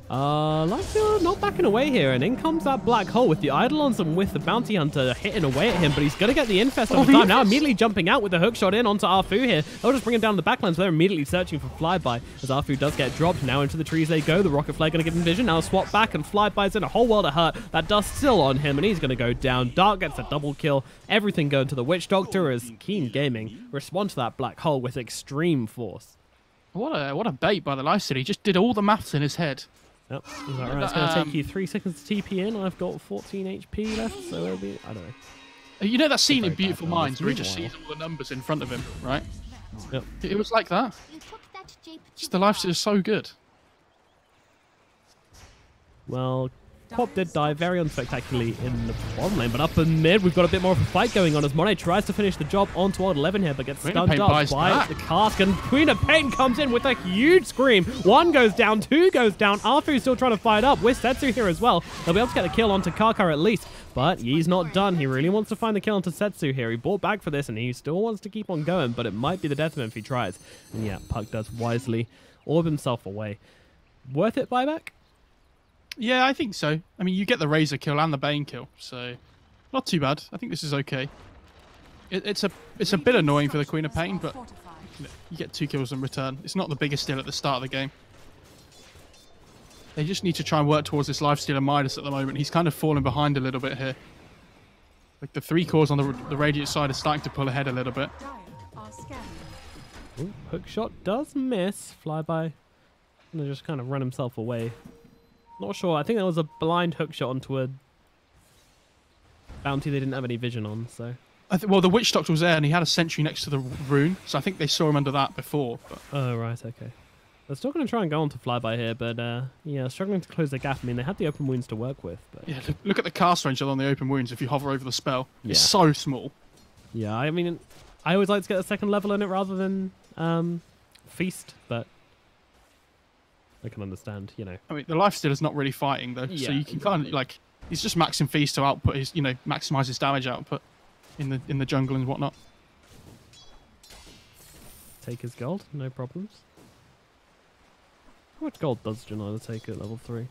[SPEAKER 1] Lifestealer not backing away here, and in comes that black hole with the Eidolons and with the Bounty Hunter hitting away at him, but he's going to get the Infest over time. Now immediately jumping out with the hook shot in onto Arfu here. They'll just bring him down the backlines, but they're immediately searching for Flyby as Arfu does get dropped. Now into the trees they go. The Rocket Flare going to give him vision. Now swap back, and Flyby's in a whole world of hurt. That dust still on him, and he's going to go down. Dark gets a double kill. Everything going to the Witch Doctor as Keen Gaming respond to that black hole with extreme force.
[SPEAKER 2] What a bait by the Lifestealer. He just did all the maths in his head.
[SPEAKER 1] Yep. Is that right? It's going to take you 3 seconds to TP in. I've got 14 HP left, so it'll be... I don't know.
[SPEAKER 2] You know that scene in Beautiful Minds where he just sees all the numbers in front of him, right?
[SPEAKER 1] Yep.
[SPEAKER 2] It was like that. Just the lifesteal is so good.
[SPEAKER 1] Well, Pop did die very unspectacularly in the bottom lane, but up in mid, we've got a bit more of a fight going on as Monet tries to finish the job onto Odd 11 here, but gets stunned up by the cask, and Queen of Pain comes in with a huge scream. 1 goes down, 2 goes down. Arthur's still trying to fight up with Setsu here as well. They'll be able to get the kill onto Karkar at least, but he's not done. He really wants to find the kill onto Setsu here. He bought back for this, and he still wants to keep on going, but it might be the death of him if he tries. And yeah, Puck does wisely orb himself away. Worth it, buyback?
[SPEAKER 2] Yeah, I think so. I mean, you get the Razor kill and the Bane kill, so not too bad. I think this is okay. It's a bit annoying for the Queen of Pain, but you get 2 kills in return. It's not the biggest deal at the start of the game. They just need to try and work towards this lifesteal of Midas at the moment. He's kind of falling behind a little bit here. Like the 3 cores on the Radiant side are starting to pull ahead a little bit.
[SPEAKER 1] Ooh, hook shot does miss. Flyby. And just kind of run himself away. Not sure. I think there was a blind hook shot onto a bounty they didn't have any vision on. So.
[SPEAKER 2] Well, the Witch Doctor was there, and he had a sentry next to the rune, so I think they saw him under that before. But...
[SPEAKER 1] Oh right, okay. They're still going to try and go on to Flyby here, but yeah, struggling to close the gap. I mean, they had the open wounds to work with. But...
[SPEAKER 2] Yeah, look at the cast range on the open wounds. If you hover over the spell, it's so small.
[SPEAKER 1] Yeah, I mean, I always like to get a second level in it rather than feast, but. I can understand, you know. I
[SPEAKER 2] mean, the lifesteal is not really fighting, though. Yeah, so you can kind of, like, he's just maxing feast to output his, you know, maximize his damage output in the jungle and whatnot.
[SPEAKER 1] Take his gold, no problems. How much gold does Janila take at level 3?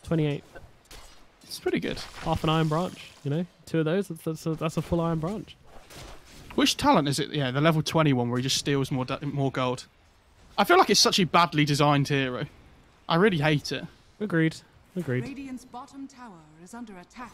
[SPEAKER 1] 28.
[SPEAKER 2] It's pretty good.
[SPEAKER 1] Half an iron branch, you know? 2 of those, that's a full iron branch.
[SPEAKER 2] Which talent is it? Yeah, the level 21 where he just steals more gold. I feel like it's such a badly designed hero. I really hate it.
[SPEAKER 1] Agreed. Agreed.
[SPEAKER 3] Radiant's bottom tower is under attack.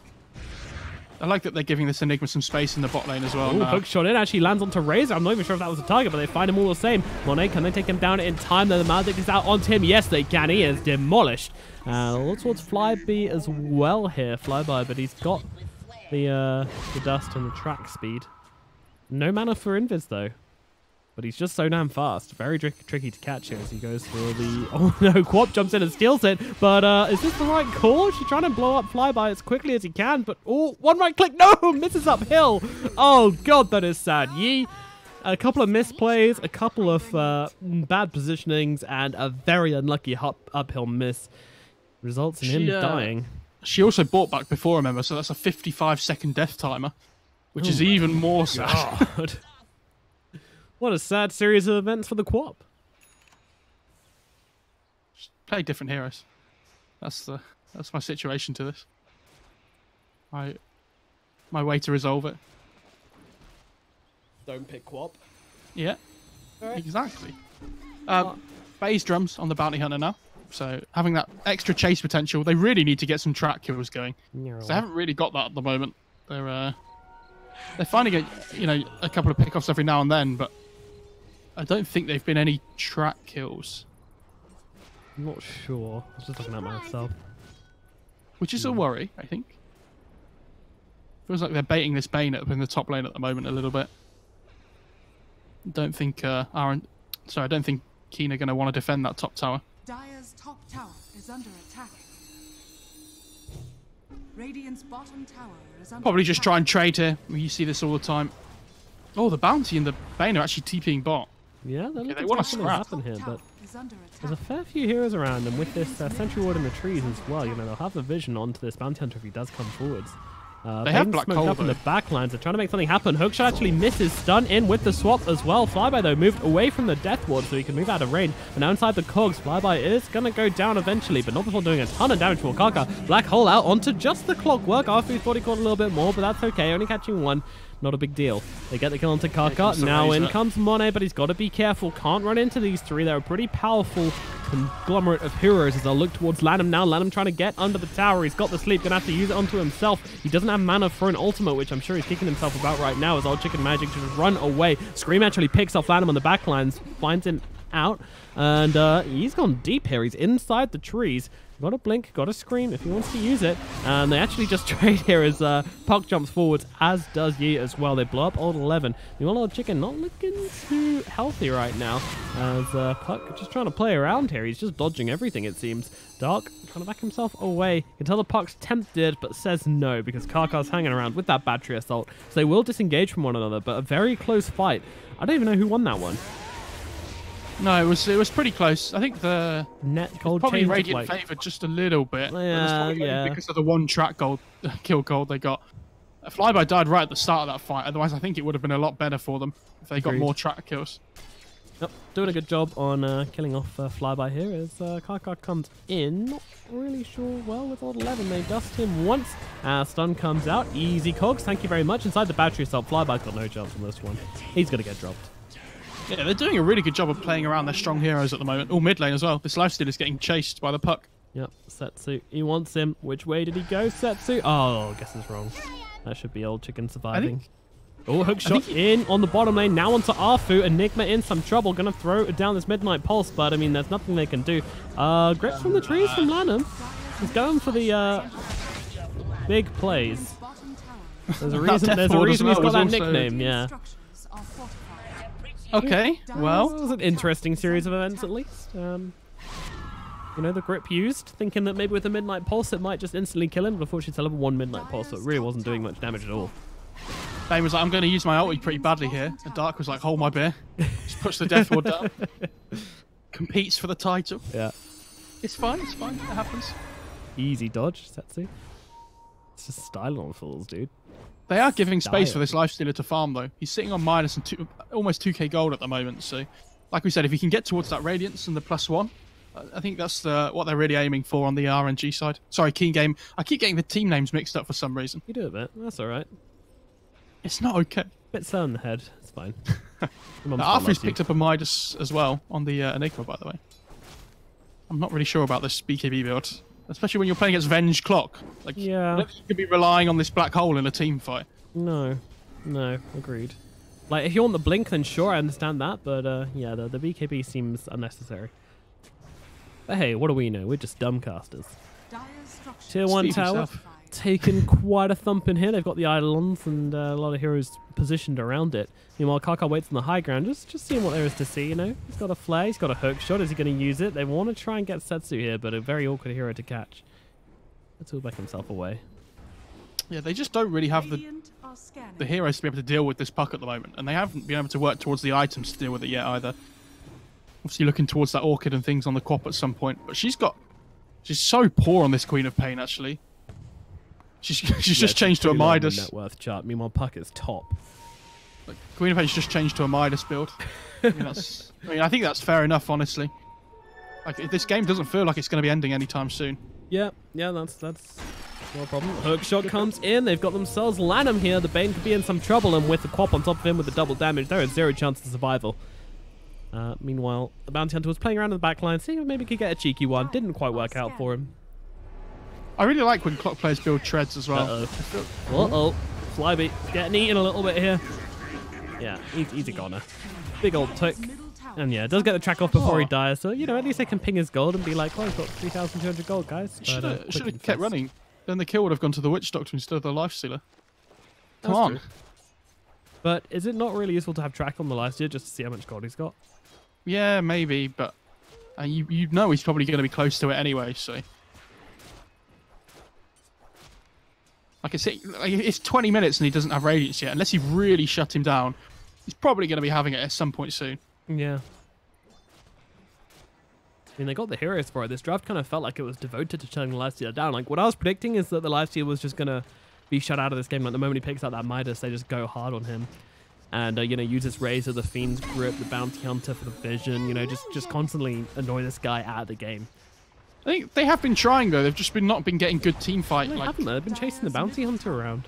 [SPEAKER 2] I like that they're giving this Enigma some space in the bot lane as well.
[SPEAKER 1] Ooh, hook shot in, actually lands onto Razor. I'm not even sure if that was a target, but they find him all the same. Monet, can they take him down in time? The Magic is out onto him. Yes, they can. He is demolished. Look towards Flyby as well here. Flyby, but he's got the dust and the track speed. No mana for Invis, though. But he's just so damn fast. Very tricky to catch him as he goes for the... Oh no, Quap jumps in and steals it. But is this the right call? She's trying to blow up Flyby as quickly as he can. But, oh, 1 right click. No, misses uphill. Oh god, that is sad. Yi, a couple of misplays, a couple of bad positionings, and a very unlucky uphill miss. Results in him dying. She
[SPEAKER 2] also bought back before, remember? So that's a 55-second death timer. Which is even more sad.
[SPEAKER 1] God. What a sad series of events for the Quap.
[SPEAKER 2] Just play different heroes. That's my situation to this. My way to resolve it.
[SPEAKER 1] Don't pick Quap.
[SPEAKER 2] Yeah. Right. Exactly. Bass drums on the bounty hunter now. So having that extra chase potential, they really need to get some track kills going. So they haven't really got that at the moment. They're finding a couple of pickoffs every now and then, but I don't think they've been any track kills.
[SPEAKER 1] I'm not sure. I was just looking at myself.
[SPEAKER 2] Which is a worry, I think. Feels like they're baiting this Bane up in the top lane at the moment a little bit. Don't think I don't think Keen are going to want to defend that top tower.
[SPEAKER 3] Dire's top tower is under attack. Radiant's bottom tower is under
[SPEAKER 2] Probably just try and trade here. You see this all the time. Oh, the bounty and the Bane are actually TPing bot.
[SPEAKER 1] Yeah, they want to scrap happen here, but there's a fair few heroes around, and with this Sentry Ward in the trees as well, you know, they'll have the vision onto this bounty hunter if he does come forwards.
[SPEAKER 2] They have Black Hole
[SPEAKER 1] up in the backlines. They're trying to make something happen. Hookshot actually misses. Stun in with the swap as well. Flyby, though, moved away from the Death Ward so he can move out of range. But now inside the cogs, Flyby is going to go down eventually, but not before doing a ton of damage for Kaka. Black Hole out onto just the clockwork. Arfu thought he caught a little bit more, but that's okay. Only catching 1. Not a big deal. They get the kill onto Kaka. Now in comes Monet, but he's got to be careful. Can't run into these 3. They're a pretty powerful conglomerate of heroes as they'll look towards Lanham now. Lanham trying to get under the tower. He's got the sleep. Going to have to use it onto himself. He doesn't have mana for an ultimate, which I'm sure he's kicking himself about right now as Old Chicken Magic to just run away. Scream actually picks off Lanham on the backlines. Finds him out. And he's gone deep here. He's inside the trees. Got a blink, got a scream if he wants to use it. And they actually just trade here as Puck jumps forwards, as does Yi as well. They blow up old 11. The old chicken not looking too healthy right now, as Puck just trying to play around here. He's just dodging everything, it seems. Dark trying to back himself away. You can tell the Puck's tempted, but says no, because Karkar's hanging around with that battery assault. So they will disengage from one another, but a very close fight. I don't even know who won that one.
[SPEAKER 2] No, it was pretty close. I think the
[SPEAKER 1] net gold
[SPEAKER 2] probably Radiant favoured just a little bit.
[SPEAKER 1] Yeah.
[SPEAKER 2] Because of the one track gold, kill gold they got. Flyby died right at the start of that fight. Otherwise, I think it would have been a lot better for them if they got more track kills.
[SPEAKER 1] Yep, doing a good job on killing off Flyby here as Karkar comes in. Not really sure well with old 11. They dust him once. Stun comes out. Easy cogs. Thank you very much. Inside the battery assault, Flyby's got no chance on this one. He's going to get dropped.
[SPEAKER 2] Yeah, they're doing a really good job of playing around their strong heroes at the moment. All mid lane as well. This lifesteal is getting chased by the Puck.
[SPEAKER 1] Yep, Setsu. He wants him. Which way did he go, Setsu? Oh, I guess it's wrong. That should be old chicken surviving. Oh, hook shot in on the bottom lane. Now onto Arfu. Enigma in some trouble. Gonna throw down this Midnight Pulse, but I mean, there's nothing they can do. Grips from the trees from Lanham. He's going for the big plays. There's a reason he's got that nickname, yeah.
[SPEAKER 2] Okay, well,
[SPEAKER 1] it was an interesting series of events at least. You know, the grip used, thinking that maybe with the Midnight Pulse it might just instantly kill him, but unfortunately it's a level 1 Midnight Pulse, so it really wasn't doing much damage at all.
[SPEAKER 2] Bane was like, I'm going to use my ulti pretty badly here, and Dark was like, hold my beer. Just push the Death Ward down. Competes for the title.
[SPEAKER 1] Yeah.
[SPEAKER 2] It's fine, it happens.
[SPEAKER 1] Easy dodge, Setsu. It's just styling on fools, dude.
[SPEAKER 2] They are giving space for this lifestealer to farm, though. He's sitting on minus and almost 2k gold at the moment. So, like we said, if he can get towards that Radiance and the +1, I think that's what they're really aiming for on the RNG side. Sorry, Keen Game. I keep getting the team names mixed up for some reason.
[SPEAKER 1] You do a bit. That's all right.
[SPEAKER 2] It's not okay.
[SPEAKER 1] Bit slow in the head. It's fine.
[SPEAKER 2] Arthur's picked up a Midas as well on the Enigma, by the way. I'm not really sure about this BKB build. Especially when you're playing against Venge Clock. Like,
[SPEAKER 1] yeah.
[SPEAKER 2] I don't think you could be relying on this black hole in a team fight.
[SPEAKER 1] No, agreed. Like, if you want the blink, then sure, I understand that. But, yeah, the BKB seems unnecessary. But hey, what do we know? We're just dumb casters. Tier 1 tower, taken quite a thump in here. They've got the Eidolons and a lot of heroes positioned around it. Meanwhile, Karkar waits on the high ground, just seeing what there is to see, you know? He's got a flare, he's got a hook shot. Is he going to use it? They want to try and get Setsu here, but a very awkward hero to catch. Let's all back himself away.
[SPEAKER 2] Yeah, they just don't really have the heroes to be able to deal with this Puck at the moment, and they haven't been able to work towards the items to deal with it yet either. Obviously looking towards that Orchid and things on the Quap at some point, but she's so poor on this Queen of Pain, actually. She's just changed to a Midas.
[SPEAKER 1] Net worth chart. Meanwhile, Puck is top.
[SPEAKER 2] Like, Queen of Pain's just changed to a Midas build. I think that's fair enough, honestly. Like, this game doesn't feel like it's going to be ending anytime soon.
[SPEAKER 1] Yeah, that's no problem. Hook shot comes in. They've got themselves Lanham here. The Bane could be in some trouble, and with the Quap on top of him with the double damage, there is 0 chance of survival. Meanwhile, the Bounty Hunter was playing around in the back line, seeing if maybe he could get a cheeky one. Didn't quite work out for him.
[SPEAKER 2] I really like when Clock players build treads as well.
[SPEAKER 1] Uh-oh. Flyby getting eaten a little bit here. Yeah, he's a goner. Big old tick. And yeah, does get the track off before he dies. So, you know, at least they can ping his gold and be like, well, I've got 3,200 gold, guys.
[SPEAKER 2] Should have kept running. Then the kill would have gone to the Witch Doctor instead of the Lifestealer. Come on.
[SPEAKER 1] True. But is it not really useful to have track on the Lifestealer just to see how much gold he's got?
[SPEAKER 2] Yeah, maybe, but you know he's probably going to be close to it anyway, so... Like I say, it's 20 minutes and he doesn't have Radiance yet. Unless you've really shut him down, he's probably going to be having it at some point soon.
[SPEAKER 1] Yeah. I mean, they got the heroes for it. This draft kind of felt like it was devoted to shutting the Lifestealer down. Like, what I was predicting is that the Lifestealer was just going to be shut out of this game. Like, the moment he picks out that Midas, they just go hard on him. And, you know, use his Razor, the Fiend's Grip, the Bounty Hunter for the Vision. You know, just constantly annoy this guy out of the game.
[SPEAKER 2] I think they have been trying, though. They've just not been getting good team fight.
[SPEAKER 1] They haven't. They've been chasing the Bounty Hunter around.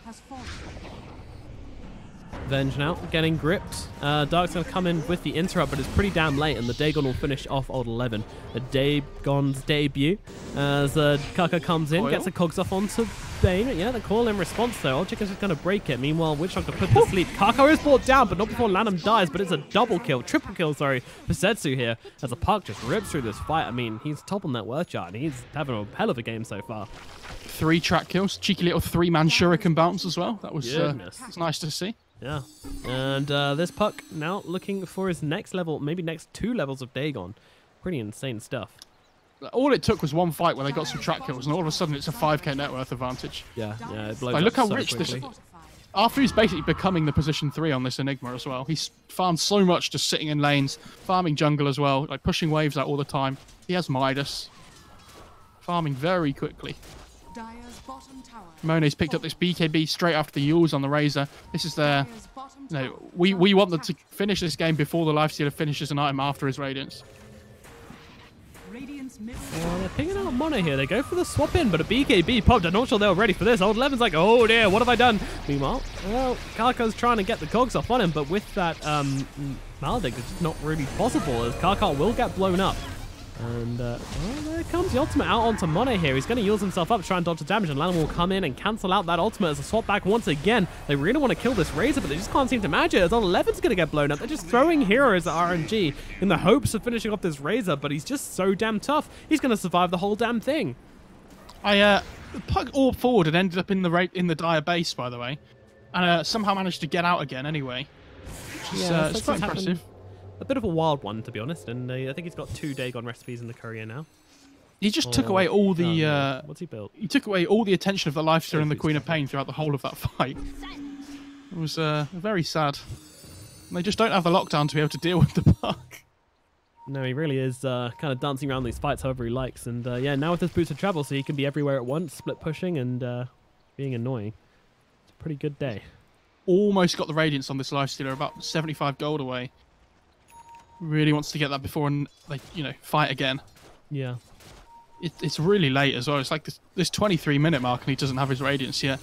[SPEAKER 1] Venge now getting gripped. Dark's going to come in with the interrupt, but it's pretty damn late, and the Dagon will finish off old 11. The Dagon's debut as Kaka comes in, gets the cogs off onto Bane. Yeah, the call in response though. Old Chicken's just going to break it. Meanwhile, Witchhog to put to sleep. Kaka is brought down, but not before Lanham dies, but it's a triple kill, sorry, for Setsu here, as the Puck just rips through this fight. I mean, he's top on that worth chart, and he's having a hell of a game so far.
[SPEAKER 2] 3 track kills, cheeky little 3-man shuriken bounce as well. That was it's nice to see.
[SPEAKER 1] Yeah, and this Puck now looking for his next level, maybe next 2 levels of Dagon. Pretty insane stuff.
[SPEAKER 2] All it took was one fight where they got some track kills, and all of a sudden it's a 5k net worth advantage.
[SPEAKER 1] Yeah, it blows
[SPEAKER 2] like, look how
[SPEAKER 1] so
[SPEAKER 2] rich
[SPEAKER 1] quickly.
[SPEAKER 2] this. Arfu's basically becoming the position 3 on this Enigma as well. He's farmed so much just sitting in lanes, farming jungle as well, like pushing waves out all the time. He has Midas, farming very quickly. Monet's picked up this BKB straight after the Yules on the Razor. This is their... we want them to finish this game before the Lifestealer finishes an item after his Radiance.
[SPEAKER 1] They're picking out Mono here. They go for the swap in, but a BKB popped. I'm not sure they were ready for this. Old Levin's like, oh dear, what have I done? Meanwhile, well, Karka's trying to get the cogs off on him, but with that Maledict, it's not really possible, as Karka will get blown up. And well, there comes the ultimate out onto Mono here. He's going to use himself up to try and dodge the damage, and Lanham will come in and cancel out that ultimate as a swap back once again. They really want to kill this Razor, but they just can't seem to match it, as Old 11's going to get blown up. They're just throwing heroes at RNG in the hopes of finishing off this Razor, but he's just so damn tough. He's going to survive the whole damn thing.
[SPEAKER 2] The Puck all forward and ended up in the dire base, by the way, and somehow managed to get out again anyway. It's quite impressive.
[SPEAKER 1] A bit of a wild one, to be honest, and I think he's got 2 Dagon recipes in the courier now.
[SPEAKER 2] He just took away all the...
[SPEAKER 1] what's he built?
[SPEAKER 2] He took away all the attention of the Lifestealer and the Queen of Pain throughout the whole of that fight. It was very sad. And they just don't have the lockdown to be able to deal with the Puck.
[SPEAKER 1] No, he really is kind of dancing around these fights however he likes. And yeah, now with his boots of travel, so he can be everywhere at once, split pushing and being annoying. It's a pretty good day.
[SPEAKER 2] Almost got the Radiance on this Lifestealer, about 75 gold away. Really wants to get that before they, fight again.
[SPEAKER 1] Yeah.
[SPEAKER 2] It's really late as well. It's like this 23-minute mark and he doesn't have his Radiance yet.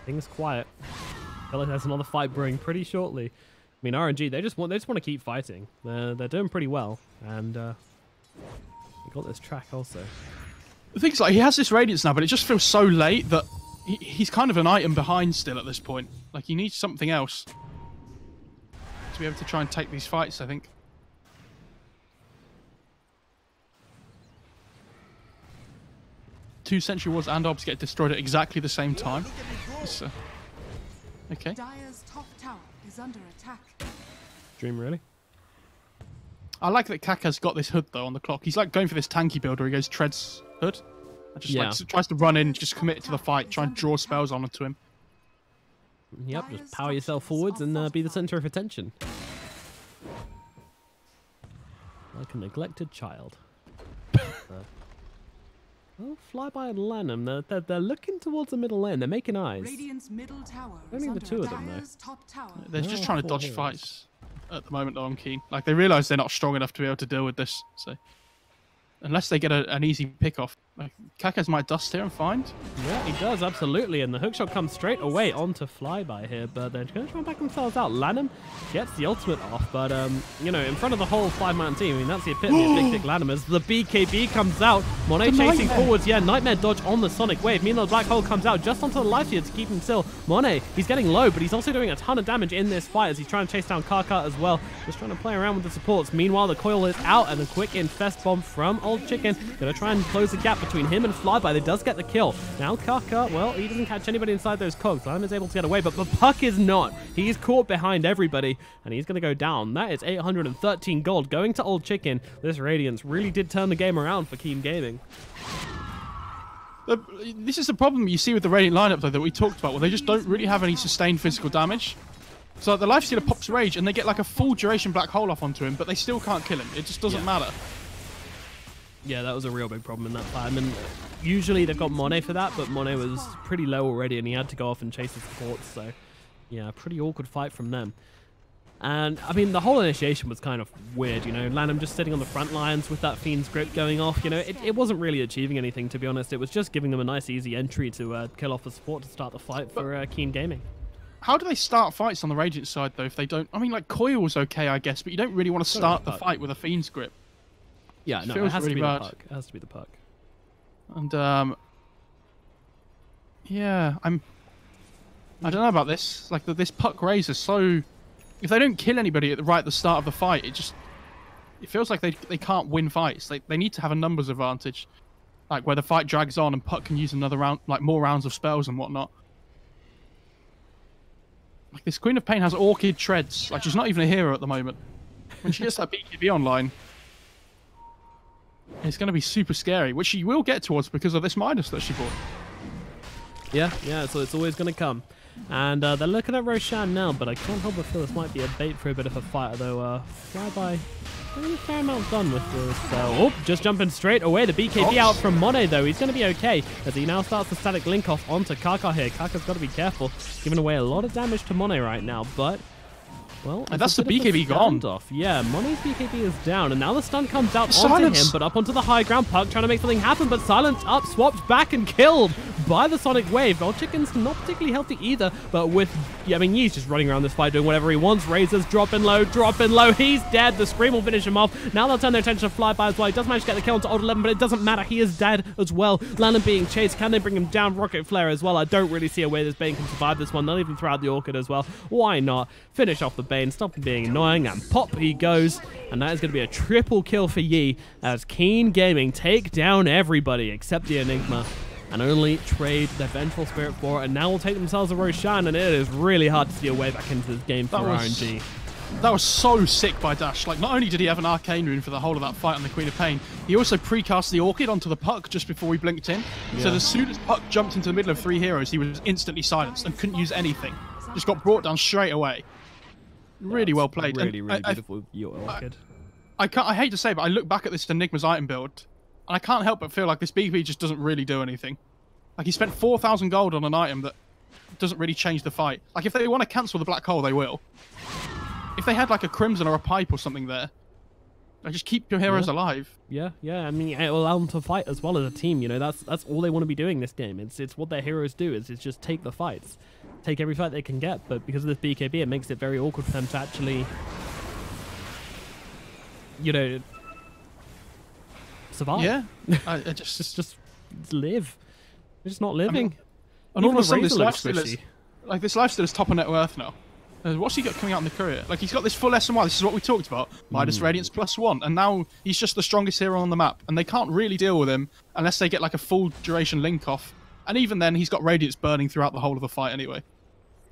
[SPEAKER 1] Things quiet. I feel like there's another fight brewing pretty shortly. I mean, RNG, they just want to keep fighting. They're doing pretty well, and they got this track also.
[SPEAKER 2] The thing's like he has this Radiance now, but it just feels so late that he's kind of an item behind still at this point. Like, he needs something else to be able to try and take these fights, I think. Two Sentry Wards and Obs get destroyed at exactly the same time. Okay.
[SPEAKER 3] Dire's top tower is under attack.
[SPEAKER 1] Dream, really?
[SPEAKER 2] I like that Kaka's got this hood, though, on the clock. He's like going for this tanky build where he goes treads hood. Just tries to run in, just commit to the fight, try and draw spells onto him.
[SPEAKER 1] Yep, just power yourself forwards and be the center of attention. Like a neglected child. Well, Flyby and Lanham, they're looking towards the middle lane. They're making eyes.
[SPEAKER 3] Radiant's middle tower
[SPEAKER 1] Only the 2 of them, though.
[SPEAKER 3] Top tower.
[SPEAKER 2] They're just trying to dodge fights at the moment, though, on Keen. Like, they realise they're not strong enough to be able to deal with this, so... Unless they get an easy pick-off. Like, Kakas might dust here and find.
[SPEAKER 1] Yeah, he does, absolutely. And the hookshot comes straight away onto Flyby here, but they're going to try and back themselves out. Lanham gets the ultimate off, but, in front of the whole 5-man team, I mean, that's the epitome of Big Dick Lanham as the BKB comes out. Monet chasing forwards, yeah, Nightmare dodge on the Sonic Wave. Meanwhile, the Black Hole comes out just onto the life here to keep him still. Monet, he's getting low, but he's also doing a ton of damage in this fight as he's trying to chase down Karka as well. Just trying to play around with the supports. Meanwhile, the coil is out, and a quick infest bomb from Old Chicken. Gonna try and close the gap between him and Flyby. They does get the kill. Now Karka, well, he doesn't catch anybody inside those cogs. Lanham is able to get away, but the Puck is not. He's caught behind everybody, and he's gonna go down. That is 813 gold going to Old Chicken. This Radiance really did turn the game around for Keen Gaming.
[SPEAKER 2] This is the problem you see with the Radiant lineup, though, that we talked about, where they just don't really have any sustained physical damage. So the Lifestealer pops Rage, and they get like a full duration Black Hole off onto him, but they still can't kill him. It just doesn't matter.
[SPEAKER 1] Yeah, that was a real big problem in that fight. I mean, usually they've got Monet for that, but Monet was pretty low already, and he had to go off and chase the supports. So, yeah, pretty awkward fight from them. And, I mean, the whole initiation was kind of weird, you know. Lanham just sitting on the front lines with that Fiend's Grip going off. You know, it wasn't really achieving anything, to be honest. It was just giving them a nice, easy entry to kill off the support to start the fight for Keen Gaming.
[SPEAKER 2] How do they start fights on the Radiant side, though, if they don't... I mean, like, Coil's okay, I guess, but you don't really want to start the fight with a Fiend's Grip.
[SPEAKER 1] Yeah, no, it has to be the puck. It has to be the puck.
[SPEAKER 2] And, yeah, I don't know about this. Like, this puck raise is so... If they don't kill anybody at the start of the fight, it feels like they can't win fights. They need to have a numbers advantage, like where the fight drags on and puck can use another round, like more rounds of spells and whatnot. Like this Queen of Pain has Orchid Treads. Like she's not even a hero at the moment. When she gets that BKB online, it's going to be super scary, which she will get towards because of this minus that she bought.
[SPEAKER 1] Yeah, so it's always going to come. And they're looking at Roshan now, but I can't help but feel this might be a bait for a bit of a fight, though. Flyby, a fair amount done with this. Oh, just jumping straight away. The BKB out from Monet, though. He's going to be okay, as he now starts the static link off onto Kaka here. Kaka's got to be careful, giving away a lot of damage to Monet right now, but... Well,
[SPEAKER 2] and that's the BKB gone.
[SPEAKER 1] Off. Yeah, Money's BKB is down, and now the stun comes out onto him, but up onto the high ground. Puck trying to make something happen, but Silence up, swapped back, and killed by the Sonic Wave. Well, Chicken's not particularly healthy either, but with, yeah, I mean, he's just running around this fight doing whatever he wants. Razors dropping low, he's dead. The Scream will finish him off. Now they'll turn their attention to Flyby as well. He does manage to get the kill onto Old 11, but it doesn't matter. He is dead as well. Landon being chased. Can they bring him down? Rocket Flare as well. I don't really see a way this Bane can survive this one, not even throw out the Orchid as well. Why not? Finish off the Bane, stop him being annoying, and pop he goes. And that is going to be a triple kill for Yi as Keen Gaming take down everybody except the Enigma and only trade their Vengeful Spirit for it. And now will take themselves a Roshan, and it is really hard to see a way back into this game for RNG.
[SPEAKER 2] That was so sick by Dash. Like, not only did he have an Arcane Rune for the whole of that fight on the Queen of Pain, he also precast the Orchid onto the Puck just before he blinked in. Yeah. So as soon as Puck jumped into the middle of 3 heroes, he was instantly silenced and couldn't use anything. Just got brought down straight away. Really well played.
[SPEAKER 1] Really beautiful Orchid.
[SPEAKER 2] I hate to say it, but I look back at this Enigma's item build, and I can't help but feel like this BKB just doesn't really do anything. Like, he spent 4,000 gold on an item that doesn't really change the fight. Like, if they want to cancel the Black Hole, they will. If they had, like, a Crimson or a Pipe or something there, like, just keep your heroes alive.
[SPEAKER 1] Yeah. I mean, it will allow them to fight as well as a team, you know. That's all they want to be doing this game. It's what their heroes do, is just take the fights. Take every fight they can get, but because of this BKB, it makes it very awkward for them to actually, you know, survive.
[SPEAKER 2] Yeah, I just
[SPEAKER 1] live. They're just not living.
[SPEAKER 2] I mean, and all of a sudden, this lifesteal is top of net worth now. What's he got coming out in the career? Like, he's got this full SMY. This is what we talked about. Midas Radiance +1, and now he's just the strongest hero on the map, and they can't really deal with him unless they get like a full duration link off. And even then, he's got Radiance burning throughout the whole of the fight anyway.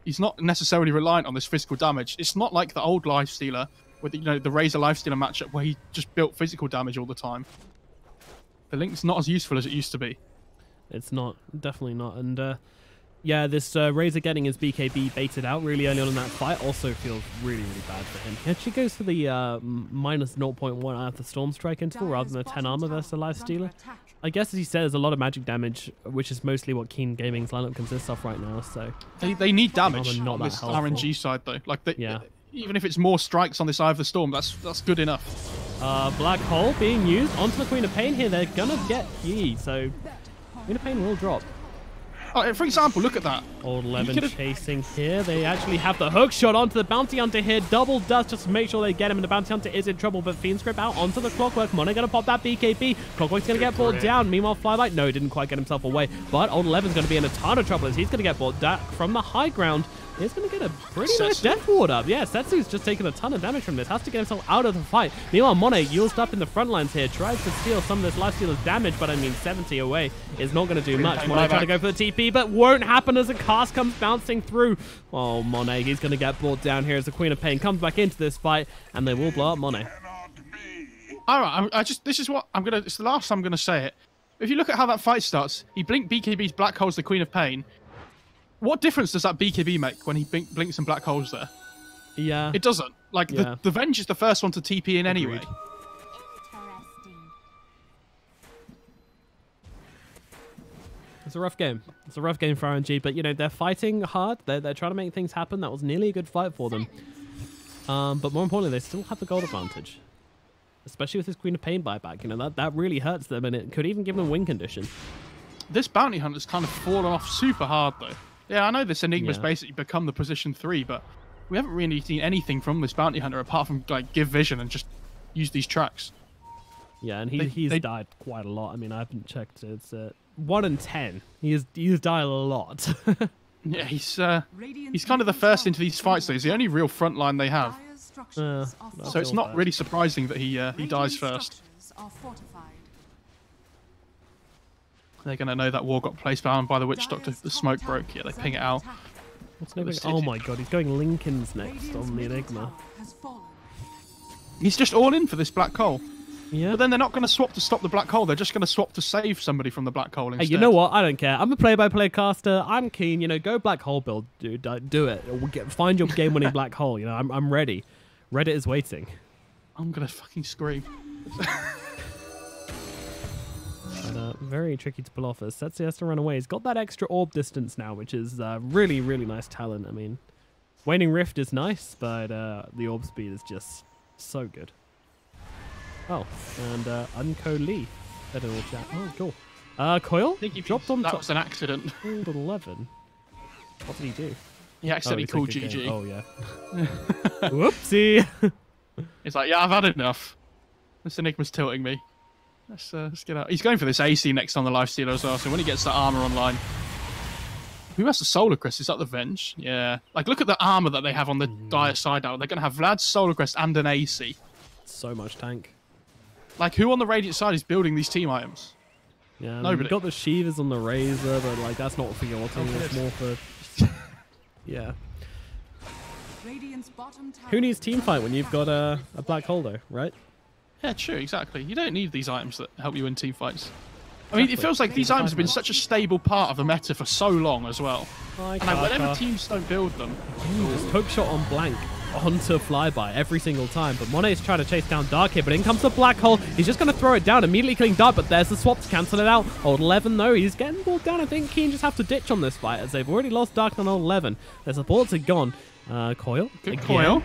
[SPEAKER 2] He's not necessarily reliant on this physical damage. It's not like the old Lifestealer with, you know, the Razor Lifestealer matchup where he just built physical damage all the time. The link's not as useful as it used to be.
[SPEAKER 1] It's not. Definitely not. And yeah, this Razor getting his BKB baited out really early on in that fight also feels really, really bad for him. He actually goes for the minus 0.1 out of the Storm Strike interval rather than a 10 armor versus a Lifestealer. I guess, as he says, a lot of magic damage, which is mostly what Keen Gaming's lineup consists of right now. So
[SPEAKER 2] they need damage on this RNG side, though. Like, even if it's more strikes on this Eye of the Storm, that's good enough.
[SPEAKER 1] Black Hole being used onto the Queen of Pain here. They're gonna get Yi, so Queen of Pain will drop.
[SPEAKER 2] Oh, for example, look at that.
[SPEAKER 1] Old 11 chasing here. They actually have the hook shot onto the Bounty Hunter here. Double dust just to make sure they get him, and the Bounty Hunter is in trouble, but Fiend's Grip out onto the Clockwork. Mono going to pop that BKB. Clockwork's going to get brought down. Meanwhile, Flyby, no, didn't quite get himself away, but Old 11's going to be in a ton of trouble as he's going to get brought back from the high ground. He's going to get a pretty nice death ward up. Yeah, Setsu's just taken a ton of damage from this. Has to get himself out of the fight. Meanwhile, Monet used up in the front lines here. Tries to steal some of this Lifestealer's damage, but I mean, 70 away is not going to do much. Monet trying to go for the TP, but won't happen as the cast comes bouncing through. Oh, Monet, he's going to get brought down here as the Queen of Pain comes back into this fight, and they will blow up Monet.
[SPEAKER 2] All right, this is what I'm going to, it's the last time I'm going to say it. If you look at how that fight starts, he blinked BKB's Black Hole's the Queen of Pain. What difference does that BKB make when he blinks and black holes there?
[SPEAKER 1] Yeah.
[SPEAKER 2] It doesn't. Like, the Venge is the first one to TP in anyway.
[SPEAKER 1] It's a rough game. It's a rough game for RNG, but, you know, they're fighting hard. They're trying to make things happen. That was nearly a good fight for them. But more importantly, they still have the gold advantage. Especially with his Queen of Pain buyback. You know, that really hurts them, and it could even give them a win condition.
[SPEAKER 2] This bounty hunter's kind of fallen off super hard, though. Yeah, I know this Enigma's basically become the position 3, but we haven't really seen anything from this bounty hunter apart from, like, give vision and just use these tracks.
[SPEAKER 1] Yeah, and he's died quite a lot. I mean, I haven't checked. It's 1 in 10. He's died a lot.
[SPEAKER 2] Yeah, he's kind of the first into these fights, though. He's the only real front line they have. So it's not really surprising that he dies first. They're going to know that war got placed down by the Witch Doctor. The smoke broke. Yeah, they ping it out.
[SPEAKER 1] Oh my god, he's going Lincoln's next on the Enigma.
[SPEAKER 2] He's just all in for this black hole.
[SPEAKER 1] Yeah.
[SPEAKER 2] But then they're not going to swap to stop the black hole. They're just going to swap to save somebody from the black hole instead.
[SPEAKER 1] Hey, you know what? I don't care. I'm a play-by-play caster. I'm keen. You know, go black hole build, dude. Do it. Find your game-winning black hole. You know, I'm ready. Reddit is waiting.
[SPEAKER 2] I'm going to fucking scream.
[SPEAKER 1] But, very tricky to pull off as Setsu has to run away. He's got that extra orb distance now, which is really, really nice talent. I mean, Waning Rift is nice, but the orb speed is just so good. Oh, and Unco Lee. I don't know what chat. Oh, cool. Coil?
[SPEAKER 2] I think he
[SPEAKER 1] dropped on
[SPEAKER 2] that
[SPEAKER 1] top.
[SPEAKER 2] was an accident.
[SPEAKER 1] 11. What did he do?
[SPEAKER 2] He accidentally called GG.
[SPEAKER 1] Oh, yeah. Whoopsie.
[SPEAKER 2] He's like, yeah, I've had enough. This Enigma's tilting me. Let's get out. He's going for this AC next on the lifestealer as well, so when he gets that armor online. Who has the Solar Crest? Is that the Venge? Yeah. Like, look at the armor that they have on the dire side out. They're going to have Vlad's Solar Crest and an AC.
[SPEAKER 1] So much tank.
[SPEAKER 2] Like, who on the Radiant side is building these team items?
[SPEAKER 1] Yeah,
[SPEAKER 2] nobody.
[SPEAKER 1] You've got the Shivas on the Razor, but, like, that's not for your team. It's more for... Yeah. Who needs team fight when you've got a black hole, though, right?
[SPEAKER 2] Yeah, true, exactly. You don't need these items that help you win team fights. I mean, it feels like these items have been such a stable part of the meta for so long as well. And like, whenever teams don't build them...
[SPEAKER 1] Just hook shot on blank onto Flyby every single time. But Monet is trying to chase down Dark here, but in comes the black hole. He's just going to throw it down, immediately killing Dark, but there's the swap to cancel it out. Old 11, though, he's getting brought down. I think Keen just have to ditch on this fight, as they've already lost Dark on old 11. Their supports are gone. Coil.
[SPEAKER 2] Good Coil.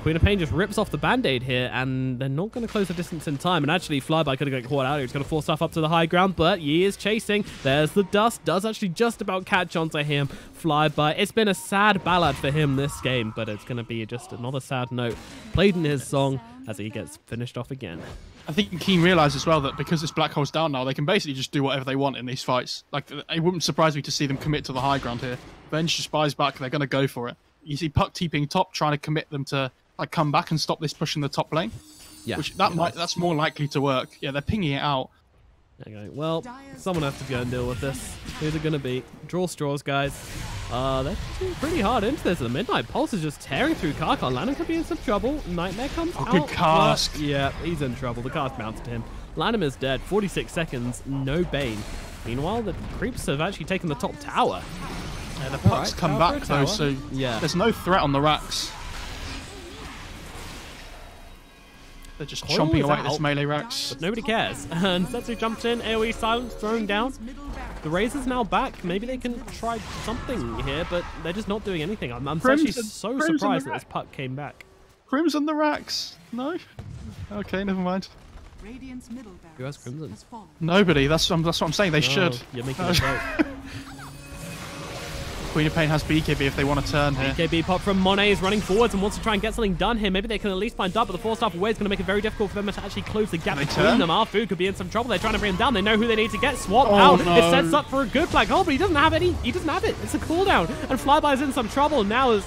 [SPEAKER 1] Queen of Pain just rips off the band-aid here, and they're not going to close the distance in time. And actually, Flyby could have got caught out here. He's going to force stuff up to the high ground, but Yi is chasing. There's the dust. Does actually just about catch onto him. Flyby. It's been a sad ballad for him this game, but it's going to be just another sad note played in his song as he gets finished off again.
[SPEAKER 2] I think Keen realised as well that because this black hole's down now, they can basically just do whatever they want in these fights. Like, it wouldn't surprise me to see them commit to the high ground here. Venge just buys back. They're going to go for it. You see Puck TPing top, trying to commit them to... like come back and stop this push in the top lane.
[SPEAKER 1] Yeah.
[SPEAKER 2] Which that's more likely to work. Yeah, they're pinging it out.
[SPEAKER 1] Okay, well, someone has to go and deal with this. Who's it gonna be? Draw straws, guys. They're pretty hard into this. The Midnight Pulse is just tearing through Karkon. Lanham could be in some trouble. Nightmare comes out.
[SPEAKER 2] Good cast.
[SPEAKER 1] But, yeah, he's in trouble. The cast bounced to him. Lanham is dead. 46 seconds, no Bane. Meanwhile, the creeps have actually taken the top tower.
[SPEAKER 2] Yeah, the Pucks come back though, so
[SPEAKER 1] yeah,
[SPEAKER 2] there's no threat on the racks. They're just chomping away at this melee racks.
[SPEAKER 1] But nobody cares. And Setsu jumps in, AoE silence, thrown down. The Razor's now back. Maybe they can try something here, but they're just not doing anything. I'm actually so surprised that this puck came back.
[SPEAKER 2] Crimson the racks. No? Okay, never mind.
[SPEAKER 1] Who has Crimson?
[SPEAKER 2] Nobody. That's what I'm saying. They should.
[SPEAKER 1] You're making a vote.
[SPEAKER 2] Queen of Pain has BKB if they want to turn here.
[SPEAKER 1] BKB pop from Monet is running forwards and wants to try and get something done here. Maybe they can at least find Dub, but the 4-star away is going to make it very difficult for them to actually close the gap between them. Our food could be in some trouble. They're trying to bring him down. They know who they need to get. Swap out. No. It sets up for a good black hole, but he doesn't have any. He doesn't have it. It's a cooldown. And Flyby's in some trouble now as,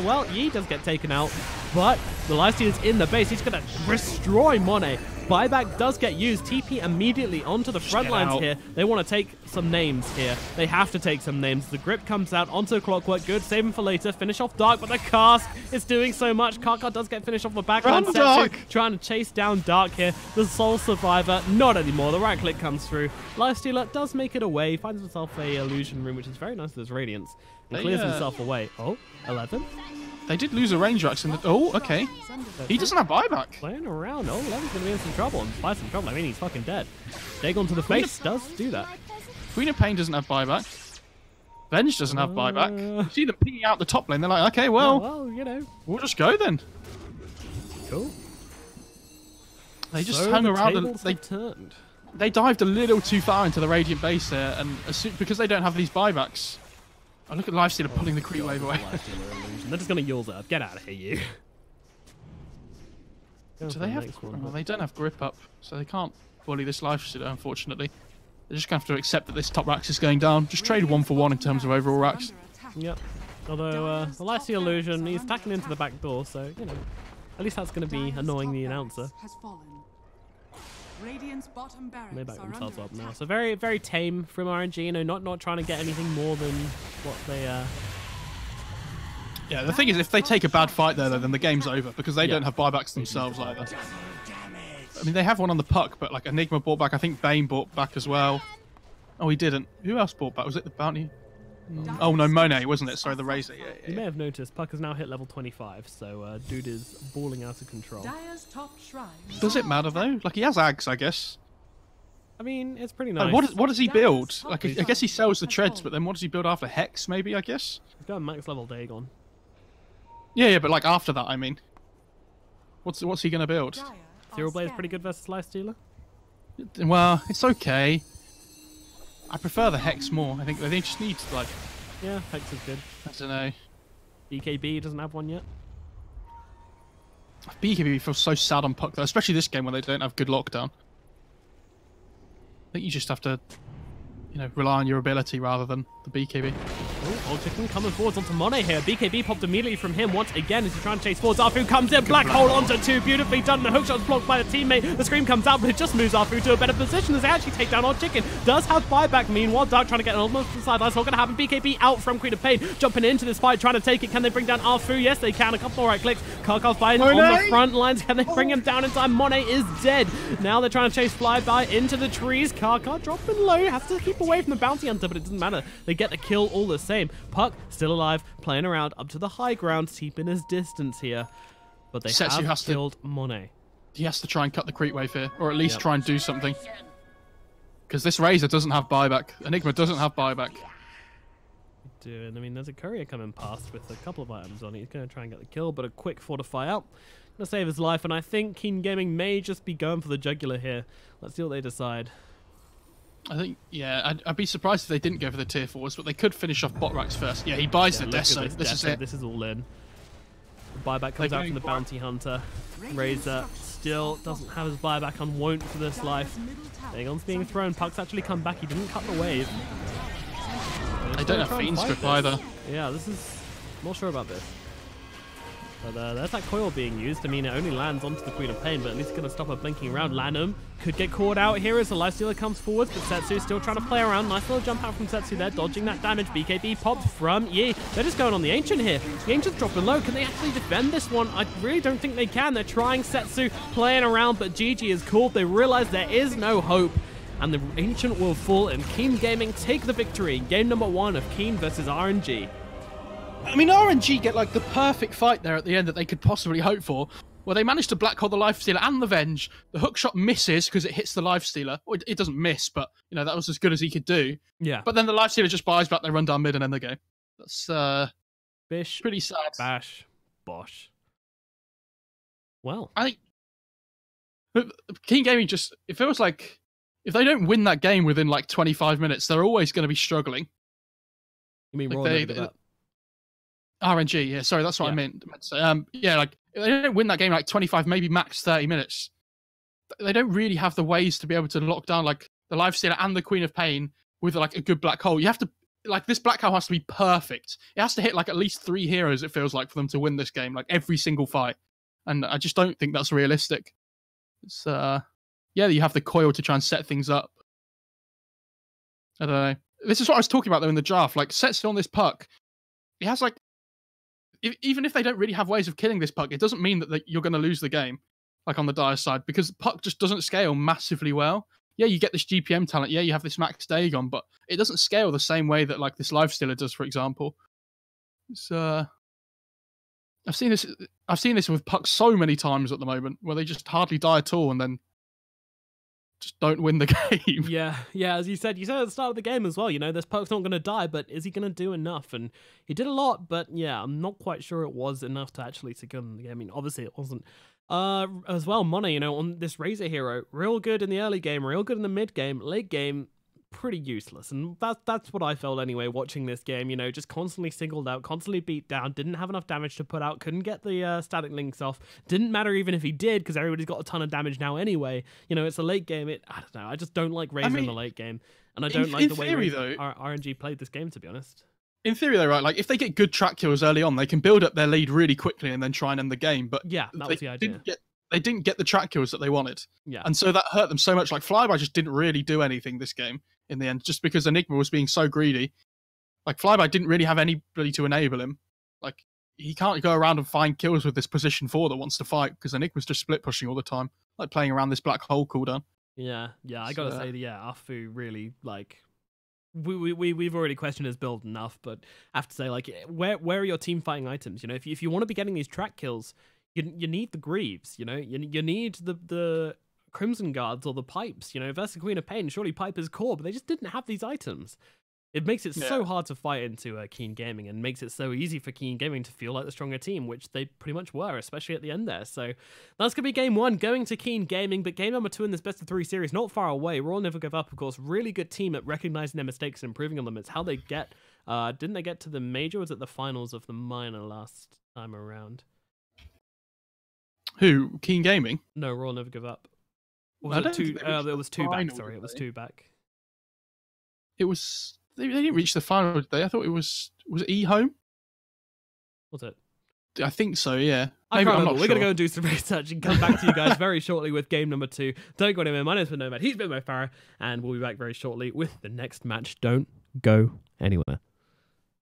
[SPEAKER 1] well, Yi does get taken out. But the Lifesteal is in the base. He's going to destroy Monet. Buyback does get used. TP immediately onto the front lines here. They want to take some names here. They have to take some names. The grip comes out onto Clockwork. Good. Save him for later. Finish off Dark, but the cast is doing so much. Karkar does get finished off the back line. Setsu trying to chase down Dark here. The sole survivor. Not anymore. The right click comes through. Lifestealer does make it away. Finds himself a illusion room, which is very nice with his radiance. And clears himself away. Oh, 11.
[SPEAKER 2] They did lose a range rax in the... Oh, okay. He doesn't have buyback.
[SPEAKER 1] Playing around. Oh, 11's going to be in some trouble. And by some trouble, I mean he's fucking dead. Dagon to the face does do that.
[SPEAKER 2] Queen of Pain doesn't have buyback. Venge doesn't have buyback. You see them pinging out the top lane. They're like, okay, well,
[SPEAKER 1] you know,
[SPEAKER 2] we'll just go then.
[SPEAKER 1] Cool.
[SPEAKER 2] They just hung around and they
[SPEAKER 1] turned.
[SPEAKER 2] They dived a little too far into the Radiant base here, and because they don't have these buybacks. Oh, look at Lifestealer pulling the creep wave away.
[SPEAKER 1] They're just going to Yules up. Get out of here, you.
[SPEAKER 2] Do they have... Well, they don't have grip up, so they can't bully this Lifestealer, unfortunately. They're just going to have to accept that this top Rax is going down. Just trade 1 for 1 in terms of overall Rax.
[SPEAKER 1] Yep. Although, the Lifestealer illusion, he's tacking into the back door, so, you know, at least that's going to be annoying the announcer. They back themselves up now. So very, very tame from RNG, you know, not trying to get anything more than what they...
[SPEAKER 2] Yeah, the thing is, if they take a bad fight there, then the game's over, because they don't have buybacks themselves either. I mean, they have one on the puck, but like Enigma bought back. I think Bane bought back as well. Oh, he didn't. Who else bought back? Was it the Bounty? Oh no, Monet, wasn't it? Sorry, the Razor. Yeah.
[SPEAKER 1] You may have noticed, Puck has now hit level 25, so dude is balling out of control.
[SPEAKER 2] Does it matter though? Like, he has Ags, I guess.
[SPEAKER 1] I mean, it's pretty nice.
[SPEAKER 2] Like, what does he build? Like, I guess he sells the treads, but then what does he build after? Hex, maybe, I guess?
[SPEAKER 1] He's got a max level Dagon.
[SPEAKER 2] Yeah, but like after that, I mean. What's he going to build?
[SPEAKER 1] Zero Blade's pretty good versus Lifestealer.
[SPEAKER 2] Well, it's okay. I prefer the Hex more. I think they just need to, like...
[SPEAKER 1] Yeah, Hex is good.
[SPEAKER 2] I don't know.
[SPEAKER 1] BKB doesn't have one yet.
[SPEAKER 2] BKB feels so sad on Puck, though, especially this game when they don't have good lockdown. I think you just have to, you know, rely on your ability rather than the BKB.
[SPEAKER 1] Oh, Old Chicken coming forwards onto Monet here. BKB popped immediately from him once again as he's trying to chase forwards. Arfu comes in, black hole onto 2, beautifully done. The hookshot's blocked by the teammate. The scream comes out, but it just moves Arfu to a better position as they actually take down Old Chicken. Does have buyback, meanwhile. Dark trying to get an almost to the sidelines. Not going to happen. BKB out from Queen of Pain, jumping into this fight, trying to take it. Can they bring down Arfu? Yes, they can. A couple more right clicks. Karkov's fighting on the front lines. Can they bring him down in time? Monet is dead. Now they're trying to chase Flyby into the trees. Karkov dropping low. Has to keep away from the bounty hunter, but it doesn't matter. They get the kill all the same. Puck still alive, playing around up to the high ground, keeping his distance here. But they have killed Monet.
[SPEAKER 2] He has to try and cut the creep wave here, or at least try and do something. Because this Razor doesn't have buyback. Enigma doesn't have buyback.
[SPEAKER 1] I mean, there's a courier coming past with a couple of items on it. He's going to try and get the kill, but a quick fortify out. Going to save his life, and I think Keen Gaming may just be going for the jugular here. Let's see what they decide.
[SPEAKER 2] I think, yeah, I'd be surprised if they didn't go for the tier 4s, but they could finish off bot racks first. Yeah, he buys the Deso. This is it.
[SPEAKER 1] This is all in. The buyback comes out from the bounty hunter. Razor still doesn't have his buyback on won't for this life. Dagon's being thrown. Puck's actually come back. He didn't cut the wave.
[SPEAKER 2] They don't have Fiend's Grip either.
[SPEAKER 1] Yeah, this is... I'm not sure about this. But there's that coil being used. I mean, it only lands onto the Queen of Pain, but at least it's going to stop her blinking around. Lanham could get caught out here as the Lifestealer comes forwards, but Setsu's still trying to play around. Nice little jump out from Setsu there, dodging that damage. BKB popped from Yi. They're just going on the Ancient here. The Ancient's dropping low. Can they actually defend this one? I really don't think they can. They're trying. Setsu playing around, but GG is called. They realize there is no hope, and the Ancient will fall, and Keen Gaming take the victory. Game number 1 of Keen versus RNG.
[SPEAKER 2] I mean, RNG get like the perfect fight there at the end that they could possibly hope for, where they managed to black hole the Lifestealer and the Venge. The hookshot misses because it hits the Lifestealer. Well, it doesn't miss, but you know that was as good as he could do.
[SPEAKER 1] Yeah.
[SPEAKER 2] But then the Lifestealer just buys back, they run down mid and end the game. That's
[SPEAKER 1] Bish,
[SPEAKER 2] pretty sad.
[SPEAKER 1] Bash, Bosh. Well,
[SPEAKER 2] I think King Gaming just, it feels like if they don't win that game within like 25 minutes, they're always going to be struggling.
[SPEAKER 1] You mean
[SPEAKER 2] like RNG, yeah, sorry, that's what I meant. Yeah, like, if they don't win that game like 25, maybe max 30 minutes, they don't really have the ways to be able to lock down, like, the Lifestealer and the Queen of Pain with, like, a good black hole. You have to, like, this black hole has to be perfect. It has to hit, like, at least 3 heroes, it feels like, for them to win this game, like, every single fight. And I just don't think that's realistic. It's, yeah, you have the coil to try and set things up. I don't know. This is what I was talking about, though, in the draft. Like, Setsu on this Puck, he has, like, even if they don't really have ways of killing this Puck, it doesn't mean that you're going to lose the game, like on the Dire side, because Puck just doesn't scale massively well. Yeah, you get this GPM talent. Yeah, you have this Max Dagon, but it doesn't scale the same way that like this Lifestealer does, for example. It's, I've seen this with Puck so many times at the moment, where they just hardly die at all, and then just don't win the game.
[SPEAKER 1] Yeah, as you said at the start of the game as well, this perk's not going to die, but is he going to do enough? And he did a lot, but yeah, I'm not quite sure it was enough to actually secure them the game. I mean, obviously it wasn't. As well, Money, on this Razor hero, real good in the early game, real good in the mid game, late game, pretty useless. And that's what I felt anyway watching this game, just constantly singled out, constantly beat down, didn't have enough damage to put out, couldn't get the static links off, didn't matter even if he did because everybody's got a ton of damage now anyway. It's a late game. I don't know, I just don't like Razor in the late game, and I don't like the way RNG played this game, to be honest.
[SPEAKER 2] In theory though, right, like if they get good track kills early on, they can build up their lead really quickly and then try and end the game. But
[SPEAKER 1] yeah, that was the idea.
[SPEAKER 2] They didn't get the track kills that they wanted.
[SPEAKER 1] Yeah.
[SPEAKER 2] And so that hurt them so much. Like Flyby just didn't really do anything this game in the end, just because Enigma was being so greedy. Like Flyby didn't really have anybody to enable him. Like he can't go around and find kills with this position 4 that wants to fight because Enigma's just split pushing all the time, like playing around this black hole cooldown.
[SPEAKER 1] Yeah, I gotta say, Afu really, like, we've already questioned his build enough, but I have to say, like, where are your team fighting items? If you want to be getting these track kills, you need the Greaves, you need the Crimson Guards or the Pipes, versus Queen of Pain. Surely Pipe is core, but they just didn't have these items. It makes it so hard to fight into Keen Gaming, and makes it so easy for Keen Gaming to feel like the stronger team, which they pretty much were, especially at the end there. So that's going to be game 1, going to Keen Gaming, but game number 2 in this best of 3 series, not far away. Royal Never Give Up, of course, really good team at recognizing their mistakes and improving on them. It's how they get, didn't they get to the major, or was it the finals of the minor last time around?
[SPEAKER 2] Who? Keen Gaming?
[SPEAKER 1] No, Royal Never Give Up. Was it 2? It was 2 back, sorry, it was 2 back.
[SPEAKER 2] It was... They didn't reach the final, did they? I thought it was it E-Home?
[SPEAKER 1] Was it?
[SPEAKER 2] I think so, yeah.
[SPEAKER 1] Maybe, I'm not sure. We're going to go and do some research and come back to you guys very shortly with game number 2. Don't go anywhere. My name's been Nomad. He's been Mo Farah, and we'll be back very shortly with the next match. Don't go anywhere.